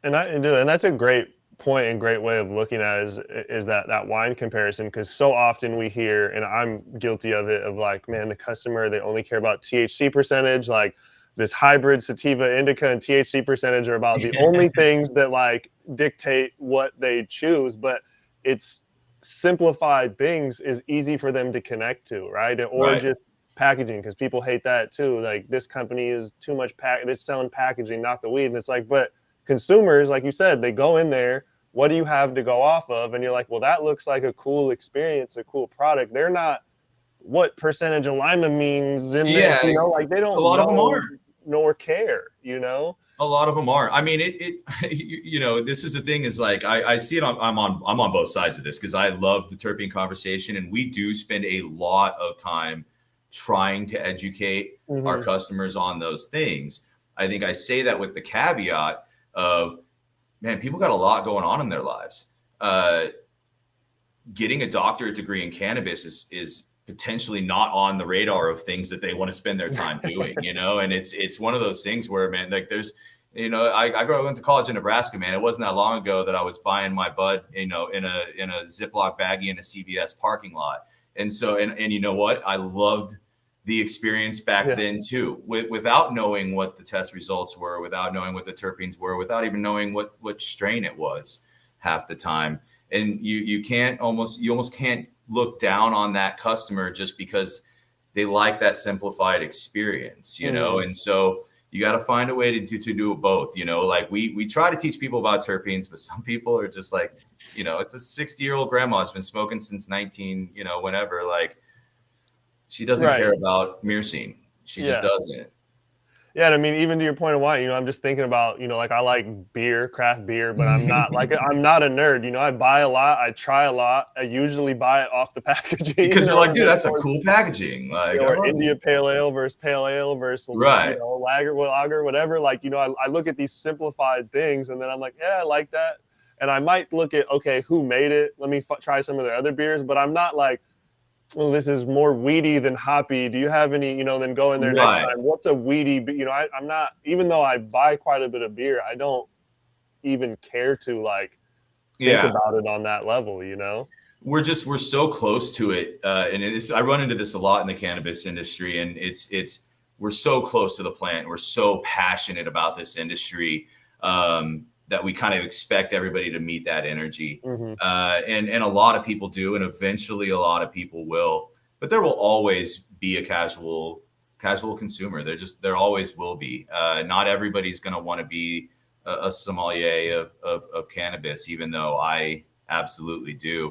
And that's a great point and great way of looking at it is that wine comparison, because so often we hear, and I'm guilty of it, of like, man, the customer, they only care about THC percentage. Like this hybrid sativa indica and THC percentage are about the only things that like dictate what they choose. But it's simplified things is easy for them to connect to, right? Or just packaging, because people hate that too. Like this company is too much they're selling packaging, not the weed. And it's like, but consumers, like you said, they go in there, what do you have to go off of? And you're like, well, that looks like a cool experience, a cool product. They're not what percentage of lima means in this, you know, like they don't a lot of them are, nor care, you know. A lot of them are. I mean, you know, this is the thing is like, I see it I'm on both sides of this because I love the terpene conversation, and we do spend a lot of time trying to educate our customers on those things. I think I say that with the caveat of, man, people got a lot going on in their lives. Getting a doctorate degree in cannabis is potentially not on the radar of things that they want to spend their time doing, you know? And it's one of those things where, man, like there's, you know, I went to college in Nebraska, man. It wasn't that long ago that I was buying my bud, you know, in a Ziploc baggie in a CVS parking lot. And so, and you know what? I loved the experience back then too, without knowing what the test results were, without knowing what the terpenes were, without even knowing what strain it was half the time. And you almost can't look down on that customer just because they like that simplified experience, you know? And so you got to find a way to do both, you know, like we try to teach people about terpenes, but some people are just like, you know, it's a 60-year-old grandma who's been smoking since 19, you know, whenever, like, she doesn't care about myrcene. She just doesn't. Yeah, and I mean, even to your point of wine, you know, I'm just thinking about, you know, like I like beer, craft beer, but I'm not like, I'm not a nerd. You know, I buy a lot, I try a lot. I usually buy it off the packaging. Because you're like, dude, that's a cool packaging. Like, you know, or India Pale Ale versus you know, lager, whatever. Like, you know, I look at these simplified things, and then I'm like, yeah, I like that. And I might look at, okay, who made it? Let me try some of their other beers, but I'm not like, well, this is more weedy than hoppy. Do you have any, you know, then go in there next time. What's a weedy, you know, I'm not, even though I buy quite a bit of beer, I don't even care to like think about it on that level, you know? We're so close to it. And I run into this a lot in the cannabis industry, and we're so close to the plant. We're so passionate about this industry that we kind of expect everybody to meet that energy. Mm-hmm. And a lot of people do, and eventually a lot of people will. But there will always be a casual consumer. There always will be. Not everybody's going to want to be a sommelier of cannabis, even though I absolutely do.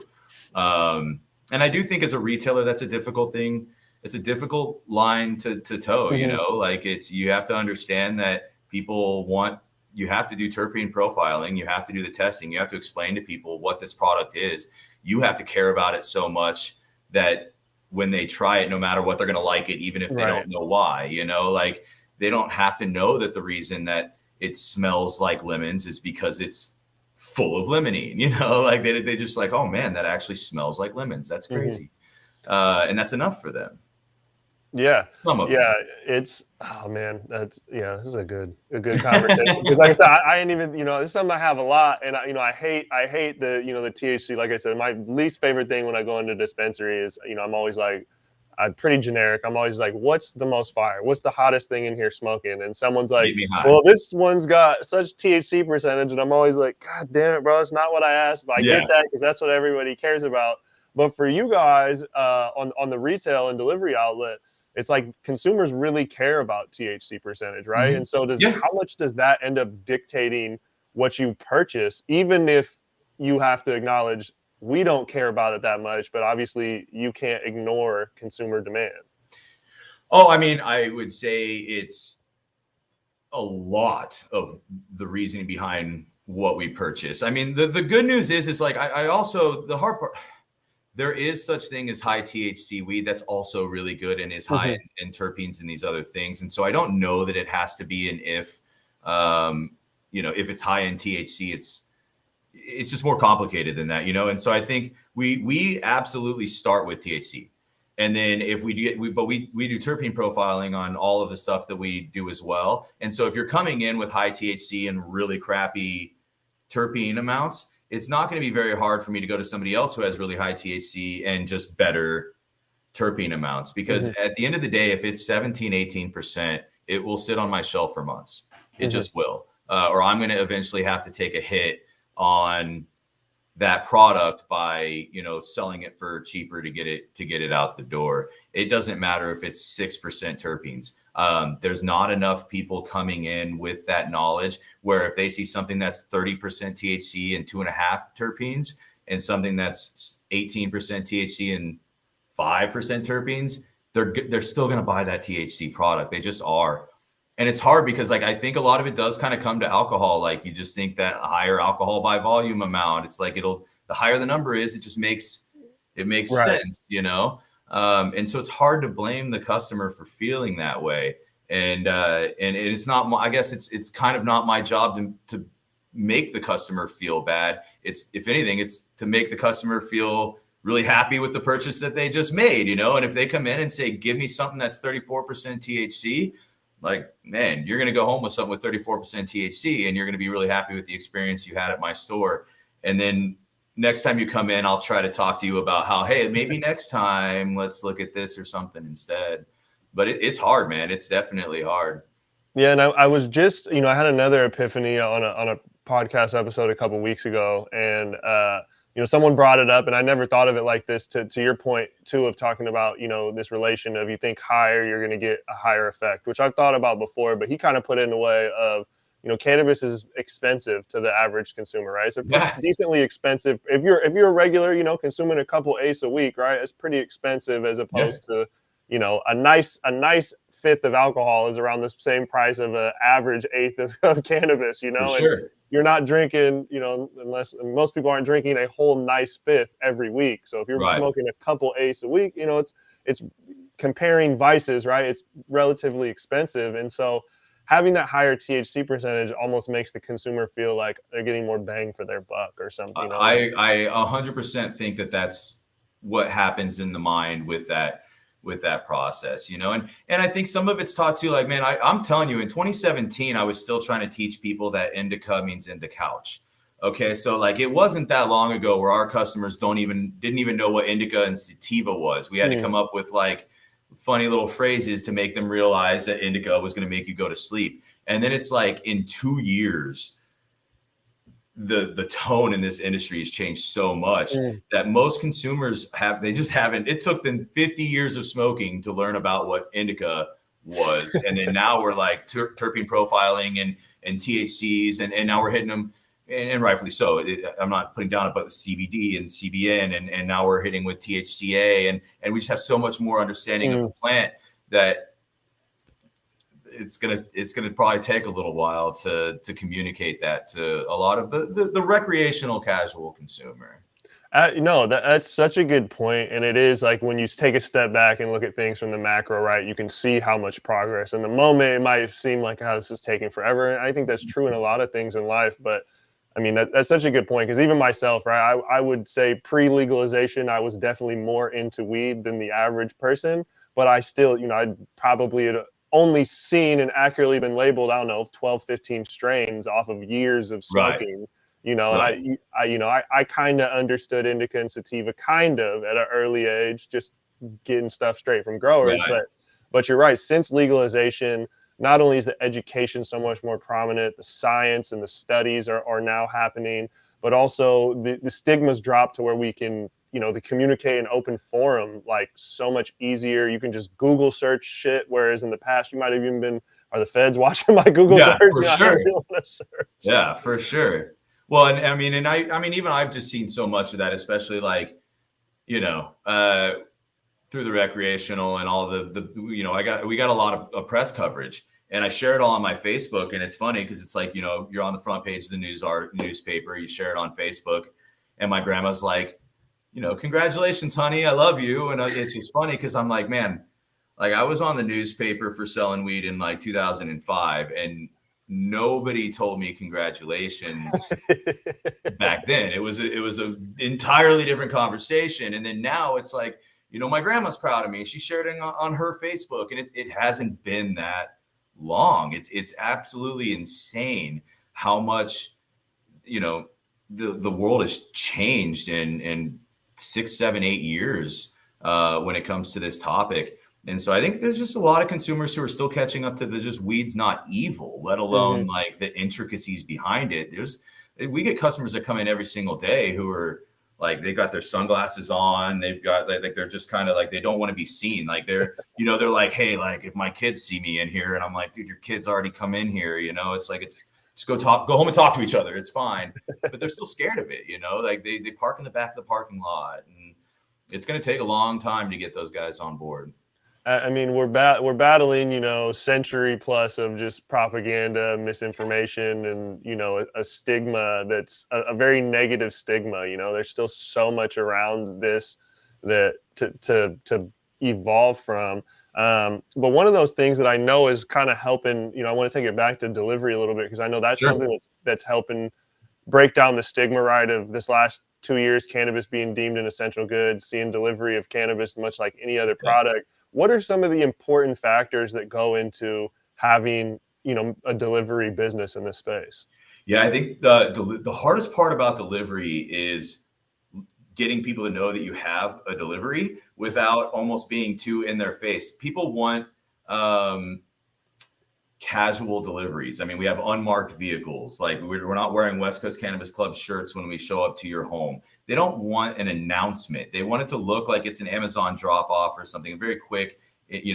And I do think as a retailer, that's a difficult thing. It's a difficult line to toe, Mm-hmm. you know, like you have to understand that you have to do terpene profiling. You have to do the testing. You have to explain to people what this product is. You have to care about it so much that when they try it, no matter what, they're going to like it, even if they don't know why, you know, like they don't have to know that the reason that it smells like lemons is because it's full of limonene, you know, like they just like, oh man, that actually smells like lemons. That's crazy. Mm-hmm. And that's enough for them. Yeah. Yeah. It's, oh man, this is a good conversation. Because like I said, I ain't even, you know, this is something I have a lot. And I hate the, you know, the THC. Like I said, my least favorite thing when I go into dispensary is, you know, I'm always like, I'm pretty generic. I'm always like, what's the most fire? What's the hottest thing in here smoking? And someone's like, well, this one's got such THC percentage. And I'm always like, God damn it, bro. It's not what I asked. But I get that because that's what everybody cares about. But for you guys on the retail and delivery outlet, it's like consumers really care about THC percentage, right? Mm-hmm. And so how much does that end up dictating what you purchase, even if you have to acknowledge we don't care about it that much, but obviously you can't ignore consumer demand? Oh, I mean, I would say it's a lot of the reasoning behind what we purchase. I mean, the good news is like, I also, the hard part, there is such thing as high THC weed that's also really good and is high in terpenes and these other things. And so I don't know that it has to be if it's high in THC, it's just more complicated than that, you know? And so I think we absolutely start with THC. And then if we do terpene profiling on all of the stuff that we do as well. And so if you're coming in with high THC and really crappy terpene amounts, it's not going to be very hard for me to go to somebody else who has really high THC and just better terpene amounts. Because at the end of the day, if it's 17, 18%, it will sit on my shelf for months. It just will. Or I'm going to eventually have to take a hit on that product by, you know, selling it for cheaper to get it out the door. It doesn't matter if it's 6% terpenes. There's not enough people coming in with that knowledge where if they see something that's 30% THC and 2.5 terpenes and something that's 18% THC and 5% terpenes, they're still going to buy that THC product. They just are. And it's hard because like, I think a lot of it does kind of come to alcohol. Like you just think that a higher alcohol by volume amount, it's like the higher the number is, it just makes sense, you know? And so it's hard to blame the customer for feeling that way. And it's not, I guess it's kind of not my job to make the customer feel bad. It's, if anything, it's to make the customer feel really happy with the purchase that they just made, you know? And if they come in and say, give me something that's 34% THC, like, man, you're going to go home with something with 34% THC and you're going to be really happy with the experience you had at my store. And then next time you come in, I'll try to talk to you about how, hey, maybe next time let's look at this or something instead. But it's hard, man. It's definitely hard. Yeah. And I was just, you know, I had another epiphany on a podcast episode a couple of weeks ago, and you know, someone brought it up and I never thought of it like this, to your point too, of talking about, you know, this relation of you think higher, you're going to get a higher effect, which I've thought about before, but he kind of put it in a way of, you know, cannabis is expensive to the average consumer, right? So decently expensive. If you're a regular, you know, consuming a couple eighths a week, right? It's pretty expensive as opposed to, you know, a nice fifth of alcohol is around the same price of an average eighth of cannabis, you know? For sure. And you're not drinking, you know, unless most people aren't drinking a whole nice fifth every week. So if you're smoking a couple eighths a week, you know, it's comparing vices, right? It's relatively expensive. And so having that higher THC percentage almost makes the consumer feel like they're getting more bang for their buck or something. You know? I 100% think that that's what happens in the mind with that process, you know, and I think some of it's taught too. Like, man, I'm telling you, in 2017, I was still trying to teach people that indica means in the couch. Okay, so like it wasn't that long ago where our customers didn't even know what indica and sativa was. We had to come up with like funny little phrases to make them realize that indica was going to make you go to sleep. And then it's like in 2 years, the tone in this industry has changed so much that most consumers they just haven't. It took them 50 years of smoking to learn about what indica was. And then now we're like terpene profiling and THCs, and now we're hitting them, and rightfully so. I'm not putting down about the CBD and CBN, and now we're hitting with THCA, and we just have so much more understanding of the plant that it's gonna probably take a little while to communicate that to a lot of the recreational casual consumer. No, that's such a good point. And it is like when you take a step back and look at things from the macro, right, you can see how much progress. In the moment, it might seem like, how this is taking forever. And I think that's true in a lot of things in life. But I mean, that's such a good point, because even myself, right, I would say pre-legalization, I was definitely more into weed than the average person. But I still, I'd probably had only seen and accurately been labeled, I don't know, 12, 15 strains off of years of Right. smoking. And I kind of understood indica and sativa kind of at an early age, just getting stuff straight from growers. Right. But you're right. Since legalization, not only is the education so much more prominent, the science and the studies are now happening, but also the stigmas drop to where we can, the communicate in open forum like so much easier. You can just Google search shit, whereas in the past you might have even been, are the feds watching my Google search? For I sure. don't really want to search. Yeah, for sure. Well, and I mean, even I've just seen so much of that, especially like, through the recreational and all we got a lot of press coverage, and I share it all on my Facebook. And it's funny because it's like, you're on the front page of the newspaper, you share it on Facebook, and my grandma's like, congratulations, honey, I love you. And it's just funny because I'm like, man, like I was on the newspaper for selling weed in like 2005, and nobody told me congratulations back then. It was a entirely different conversation. And then now it's like, my grandma's proud of me. She shared it on her Facebook, and it hasn't been that long. It's absolutely insane how much, the world has changed in 6, 7, 8 years when it comes to this topic. And so I think there's just a lot of consumers who are still catching up to the just weed's not evil, let alone like the intricacies behind it. We get customers that come in every single day who are like, they've got their sunglasses on, they've got like, they're just kind of like, they don't want to be seen. Like they're like, hey, like if my kids see me in here, and I'm like, dude, your kids already come in here, it's like, it's just go home and talk to each other. It's fine. But they're still scared of it, like they park in the back of the parking lot, and it's going to take a long time to get those guys on board. I mean, we're battling, century plus of just propaganda, misinformation, and a stigma that's a very negative stigma. There's still so much around this that to evolve from. But one of those things that I know is kind of helping. I want to take it back to delivery a little bit, because I know that's something that's helping break down the stigma, right, of this last 2 years, cannabis being deemed an essential good, seeing delivery of cannabis much like any other product. What are some of the important factors that go into having, a delivery business in this space? Yeah, I think the hardest part about delivery is getting people to know that you have a delivery without almost being too in their face. People want casual deliveries. I mean, we have unmarked vehicles. Like we're not wearing West Coast Cannabis Club shirts when we show up to your home. They don't want an announcement. They want it to look like it's an Amazon drop off or something very quick, in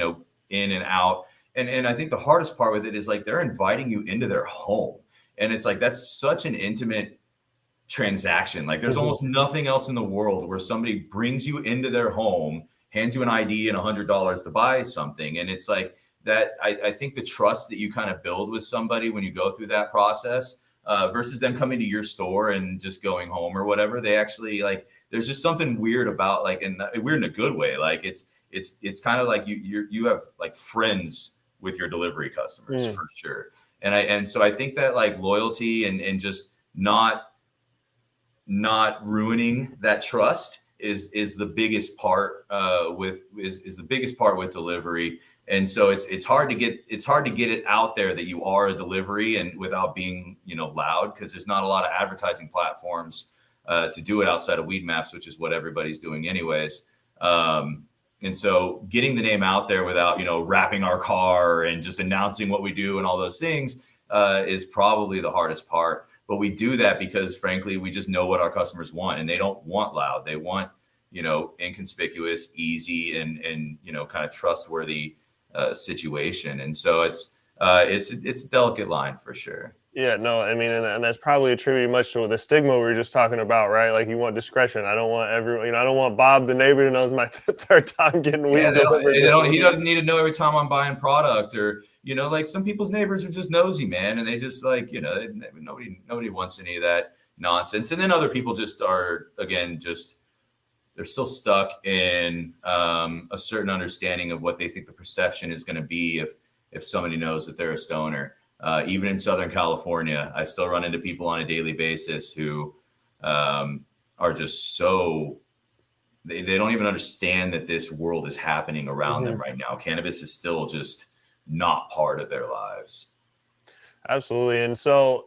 and out. And I think the hardest part with it is like they're inviting you into their home. And it's like, that's such an intimate transaction. Like there's almost nothing else in the world where somebody brings you into their home, hands you an ID and $100 to buy something. And it's like, that I think the trust that you kind of build with somebody when you go through that process versus them coming to your store and just going home or whatever, they actually like, there's just something weird about like, and weird in a good way. Like it's kind of like you have like friends with your delivery customers for sure. And so I think that like loyalty and just not ruining that trust is the biggest part is the biggest part with delivery. And so it's hard to get it out there that you are a delivery and without being, loud, because there's not a lot of advertising platforms to do it outside of Weed Maps, which is what everybody's doing anyways. And so getting the name out there without, wrapping our car and just announcing what we do and all those things is probably the hardest part. But we do that because, frankly, we just know what our customers want, and they don't want loud. They want, inconspicuous, easy, and kind of trustworthy situation. And so it's a delicate line for sure. Yeah, no, I mean, and that's probably attributed much to the stigma we were just talking about, right? Like, you want discretion. I don't want everyone, I don't want Bob, the neighbor, who knows my third time getting Yeah, weed delivered. he doesn't need to know every time I'm buying product, or, like some people's neighbors are just nosy, man. And they just like, nobody wants any of that nonsense. And then other people just are, again, they're still stuck in a certain understanding of what they think the perception is going to be if somebody knows that they're a stoner. Even in Southern California, I still run into people on a daily basis who are just so, they don't even understand that this world is happening around them right now. Cannabis is still just not part of their lives. Absolutely. And so,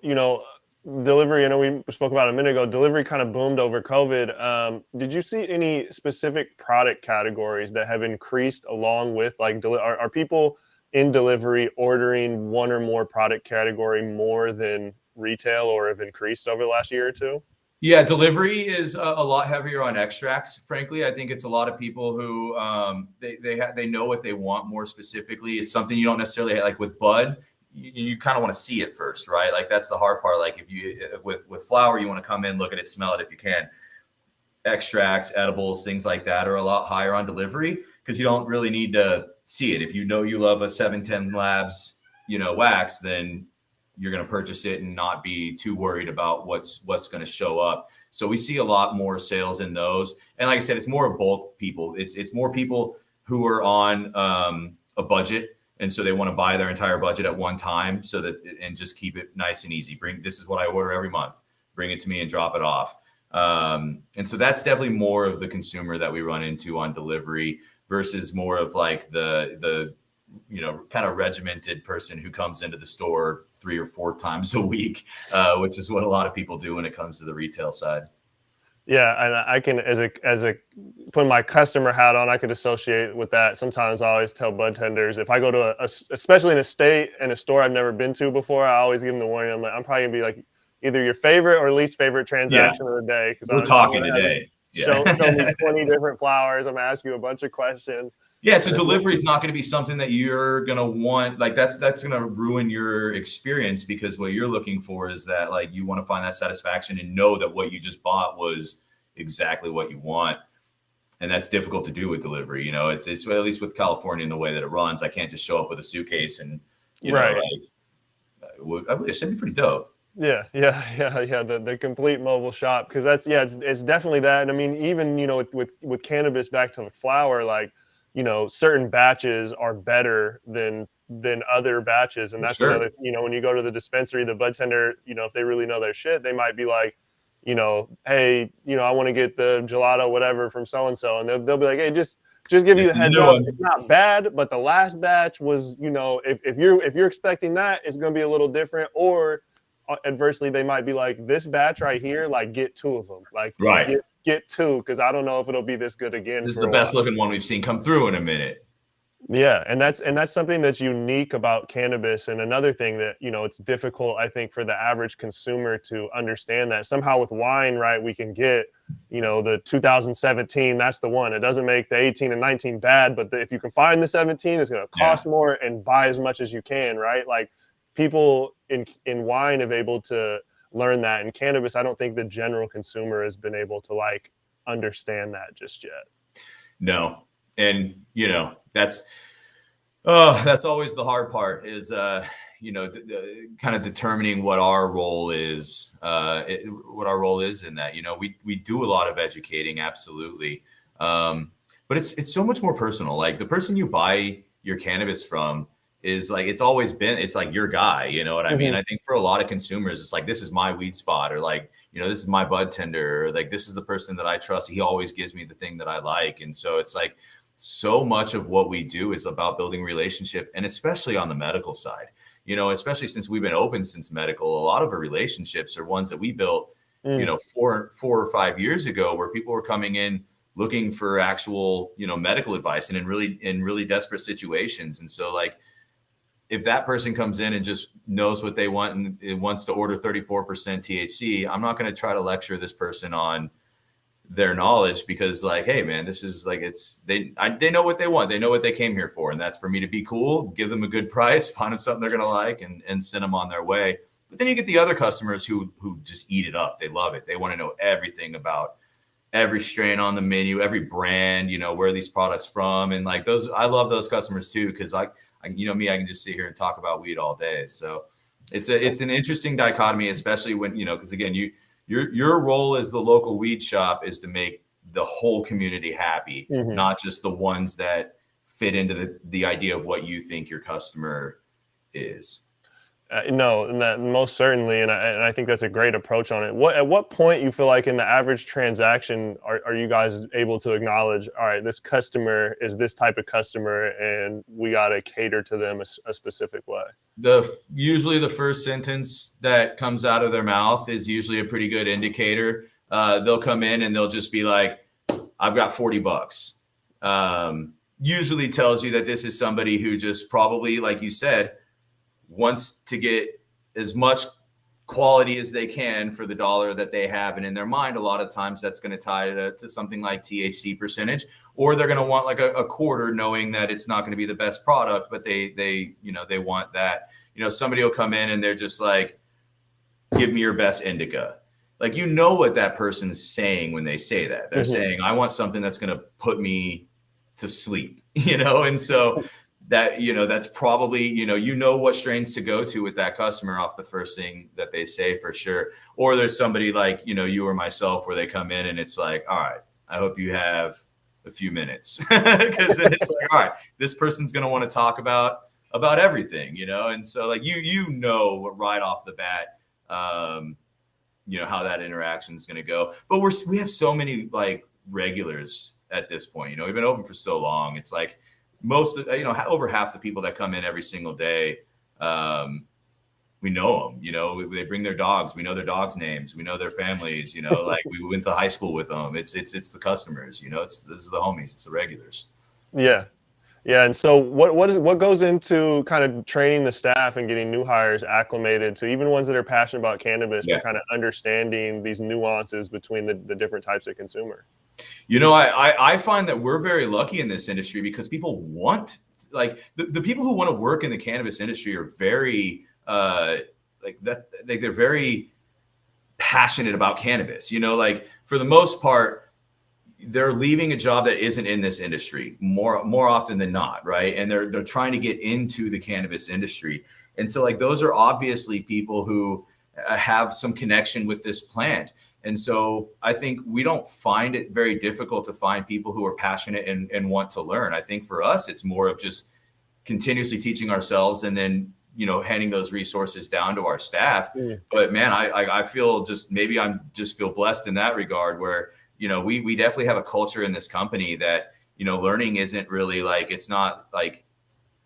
delivery, I know we spoke about a minute ago, delivery kind of boomed over COVID. Did you see any specific product categories that have increased along with, like, are people in delivery ordering one or more product category more than retail, or have increased over the last year or two? Yeah, delivery is a lot heavier on extracts. Frankly, I think it's a lot of people who they know what they want more specifically. It's something you don't necessarily like with bud. You kind of want to see it first, right? Like that's the hard part. Like if you with flower, you want to come in, look at it, smell it if you can. Extracts, edibles, things like that are a lot higher on delivery because you don't really need to see it. If you know you love a 710 Labs, wax, then you're going to purchase it and not be too worried about what's going to show up. So we see a lot more sales in those. And like I said, it's more bulk people. It's more people who are on a budget. And so they want to buy their entire budget at one time and just keep it nice and easy. This is what I order every month. Bring it to me and drop it off. And so that's definitely more of the consumer that we run into on delivery versus more of like the kind of regimented person who comes into the store 3 or 4 times a week, which is what a lot of people do when it comes to the retail side. Yeah, and I can, as a putting my customer hat on, I could associate with that. Sometimes I always tell bud tenders, if I go to especially in a state and a store I've never been to before, I always give them the warning. I'm like, I'm probably gonna be like either your favorite or least favorite transaction of the day, because we're talking today. Show me 20 different flowers. I'm gonna ask you a bunch of questions. Yeah, so delivery is not going to be something that you're going to want. Like that's going to ruin your experience, because what you're looking for is that, like, you want to find that satisfaction and know that what you just bought was exactly what you want. And that's difficult to do with delivery. It's at least with California and the way that it runs. I can't just show up with a suitcase and, it should be pretty dope. Yeah. The complete mobile shop, because it's definitely that. And I mean, even with cannabis, back to the flower, like, certain batches are better than other batches, and that's another. When you go to the dispensary, the bud tender, if they really know their shit, they might be like, hey, I want to get the gelato whatever from so and so, and they'll be like, hey, just give you a heads up. It's not bad, but the last batch was, if you're expecting that, it's going to be a little different. Or adversely, they might be like, this batch right here, like, get 2 of them, like, get 2, because I don't know if it'll be this good again. This is the best looking one we've seen come through in a minute. Yeah, and that's something that's unique about cannabis. And another thing that, it's difficult, I think, for the average consumer to understand, that somehow with wine, right, we can get, the 2017, that's the one. It doesn't make the 18 and 19 bad, but if you can find the 17, it's going to cost more, and buy as much as you can, right? Like, people in wine have able to learn that. In cannabis, I don't think the general consumer has been able to, like, understand that just yet. No. And, that's always the hard part, is, kind of determining what our role is, in that. We do a lot of educating, absolutely. But it's so much more personal. Like, the person you buy your cannabis from is like, it's always been, it's like your guy, you know what I mean? I think for a lot of consumers, it's like, this is my weed spot, or like, this is my bud tender, or like, this is the person that I trust. He always gives me the thing that I like. And so it's like, so much of what we do is about building relationship, and especially on the medical side, especially since we've been open since medical, a lot of our relationships are ones that we built, 4 or 5 years ago, where people were coming in looking for actual, medical advice and in really desperate situations. And so like, if that person comes in and just knows what they want and it wants to order 34% THC, I'm not going to try to lecture this person on their knowledge, because like, hey man, this is like, they know what they want. They know what they came here for. And that's for me to be cool, give them a good price, find them something they're going to like, and send them on their way. But then you get the other customers who just eat it up. They love it. They want to know everything about every strain on the menu, every brand, where these products from. And like those, I love those customers too. Cause I me, I can just sit here and talk about weed all day. So it's an interesting dichotomy, especially when, cause again, your role as the local weed shop is to make the whole community happy, not just the ones that fit into the idea of what you think your customer is. No, and that most certainly, and I think that's a great approach on it. At what point you feel like in the average transaction are you guys able to acknowledge, all right, this customer is this type of customer, and we got to cater to them a specific way? Usually the first sentence that comes out of their mouth is usually a pretty good indicator. They'll come in and they'll just be like, "I've got $40." Usually tells you that this is somebody who just probably, like you said, wants to get as much quality as they can for the dollar that they have. And in their mind, a lot of times that's going to tie to something like THC percentage, or they're going to want like a quarter, knowing that it's not going to be the best product, but they want that. Somebody will come in and they're just like, "Give me your best indica." Like, what that person's saying when they say that. They're saying, "I want something that's going to put me to sleep," and so that, that's probably, what strains to go to with that customer off the first thing that they say, for sure. Or there's somebody like, you or myself, where they come in and it's like, "All right, I hope you have a few minutes." Because then it's like, all right, this person's going to want to talk about everything, and so like, right off the bat, how that interaction is going to go. But we have so many like regulars at this point. We've been open for so long. It's like, over half the people that come in every single day, we know them. They bring their dogs. We know their dogs' names. We know their families. Like we went to high school with them. It's the customers. This is the homies. It's the regulars. Yeah. And so what goes into kind of training the staff and getting new hires acclimated to, even ones that are passionate about cannabis, but kind of understanding these nuances between the different types of consumer? I find that we're very lucky in this industry, because people want, like, the people who want to work in the cannabis industry are very they're very passionate about cannabis. Like, for the most part, they're leaving a job that isn't in this industry more often than not, right? And they're trying to get into the cannabis industry. And so like, those are obviously people who have some connection with this plant. And so I think we don't find it very difficult to find people who are passionate and want to learn. I think for us, it's more of just continuously teaching ourselves, and then, handing those resources down to our staff. But man, I feel maybe I'm just feel blessed in that regard, where, we definitely have a culture in this company that, learning isn't really like, it's not like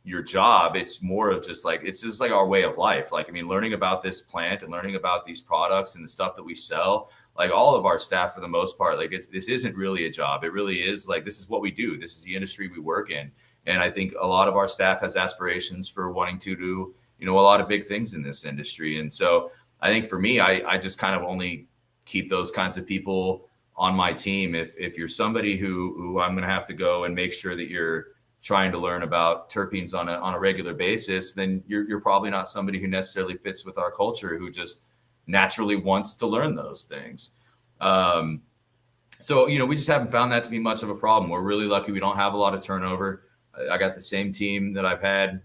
your job. It's more of just like, it's just like our way of life. Like, learning about this plant and learning about these products and the stuff that we sell, like all of our staff, for the most part, like this isn't really a job. It really is like, this is what we do. This is the industry we work in. And I think a lot of our staff has aspirations for wanting to do, a lot of big things in this industry. And so I think for me, I just kind of only keep those kinds of people on my team. If you're somebody who I'm going to have to go and make sure that you're trying to learn about terpenes on a regular basis, then you're probably not somebody who necessarily fits with our culture, who just naturally wants to learn those things. So, we just haven't found that to be much of a problem. We're really lucky. We don't have a lot of turnover. I got the same team that I've had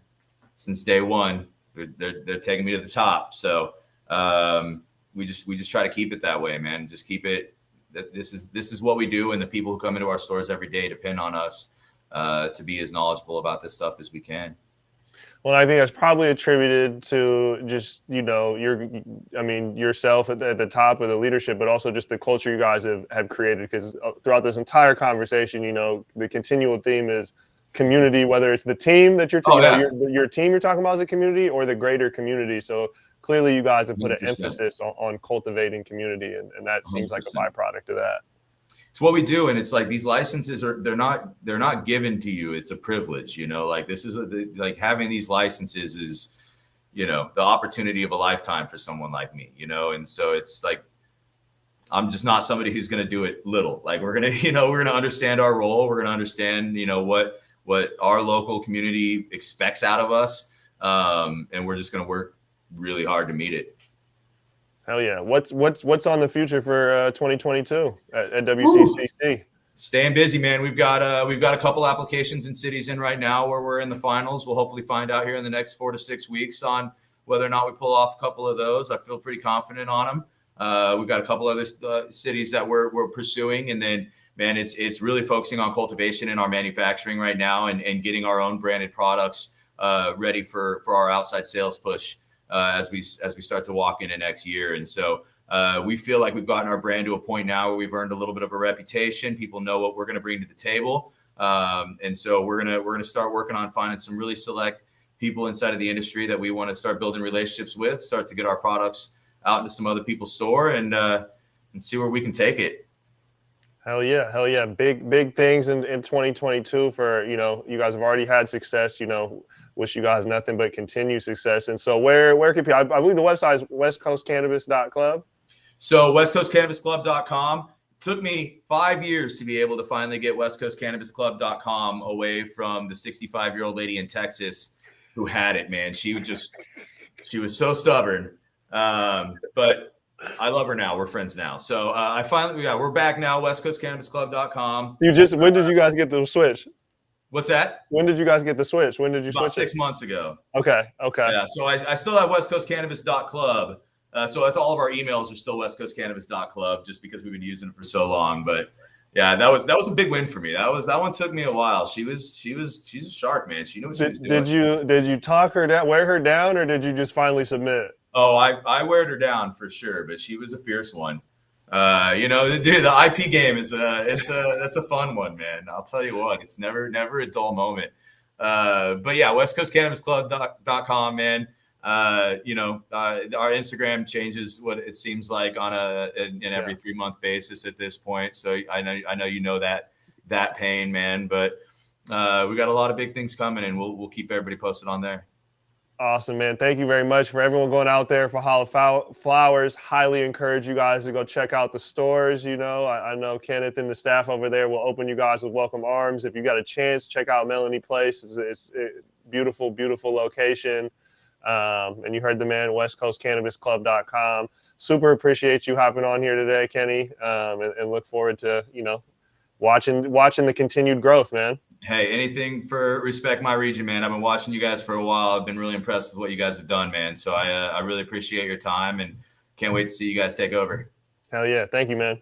since day one. They're taking me to the top. So we just try to keep it that way, man. Just keep it that this is what we do. And the people who come into our stores every day depend on us to be as knowledgeable about this stuff as we can. Well, I think that's probably attributed to just, yourself at the top of the leadership, but also just the culture you guys have created. Because throughout this entire conversation, the continual theme is community, whether it's the team that you're your team you're talking about as a community, or the greater community. So clearly you guys have put 100%. An emphasis on cultivating community, and that seems 100%. Like a byproduct of that. it's what we do. And it's like, these licenses they're not given to you. It's a privilege, you know, like this is like having these licenses is, you know, the opportunity of a lifetime for someone like me, you know? And so it's like, I'm just not somebody who's going to do it little. Like we're going to understand our role. We're going to understand, you know, what our local community expects out of us. And we're just going to work really hard to meet it. Hell yeah. What's on the future for 2022 at WCCC? Staying busy, man. We've got a couple applications in cities in right now where we're in the finals. We'll hopefully find out here in the next 4 to 6 weeks on whether or not we pull off a couple of those. I feel pretty confident on them. We've got a couple other cities that we're pursuing, and then, man, it's really focusing on cultivation and our manufacturing right now, and getting our own branded products ready for our outside sales push as we start to walk into next year. And so we feel like we've gotten our brand to a point now where we've earned a little bit of a reputation. People know what we're going to bring to the table, and so we're gonna start working on finding some really select people inside of the industry that we want to start building relationships with, start to get our products out into some other people's store, and see where we can take it. Hell yeah. Big things in 2022 for, you know, you guys have already had success, you know, wish you guys nothing but continued success. And so where can people, I believe the website is westcoastcannabis.club. So westcoastcannabisclub.com. Took me 5 years to be able to finally get westcoastcannabisclub.com away from the 65-year-old lady in Texas who had it, man. She was so stubborn. But I love her now. We're friends now. So we're back now, westcoastcannabisclub.com. When did you guys get the switch? What's that? When did you guys get the switch? When did you About switch? 6 months ago. Okay. Yeah. So I still have westcoastcannabis.club. So that's all of our emails are still westcoastcannabis.club, just because we've been using it for so long. But yeah, that was a big win for me. That one took me a while. She's a shark, man. She knew what she was doing. Did you talk her down, wear her down, or did you just finally submit? Oh, I wear her down for sure, but she was a fierce one. You know, dude, the IP game that's a fun one, man. I'll tell you what, it's never a dull moment. But yeah, westcoastcannabisclub.com, man. You know, our Instagram changes what it seems like on an every 3 month basis at this point. So I know you know that pain, man. But we got a lot of big things coming, and we'll keep everybody posted on there. Awesome, man. Thank you very much for everyone going out there for Holla Flowers. Highly encourage you guys to go check out the stores. You know, I know Kenneth and the staff over there will open you guys with welcome arms. If you got a chance, check out Melanie Place. It's a beautiful, beautiful location. And you heard the man, westcoastcannabisclub.com. Super appreciate you hopping on here today, Kenny, and look forward to, you know, watching the continued growth, man. Hey, anything for respect my region, man. I've been watching you guys for a while. I've been really impressed with what you guys have done, man. So I really appreciate your time, and can't wait to see you guys take over. Hell yeah. Thank you, man.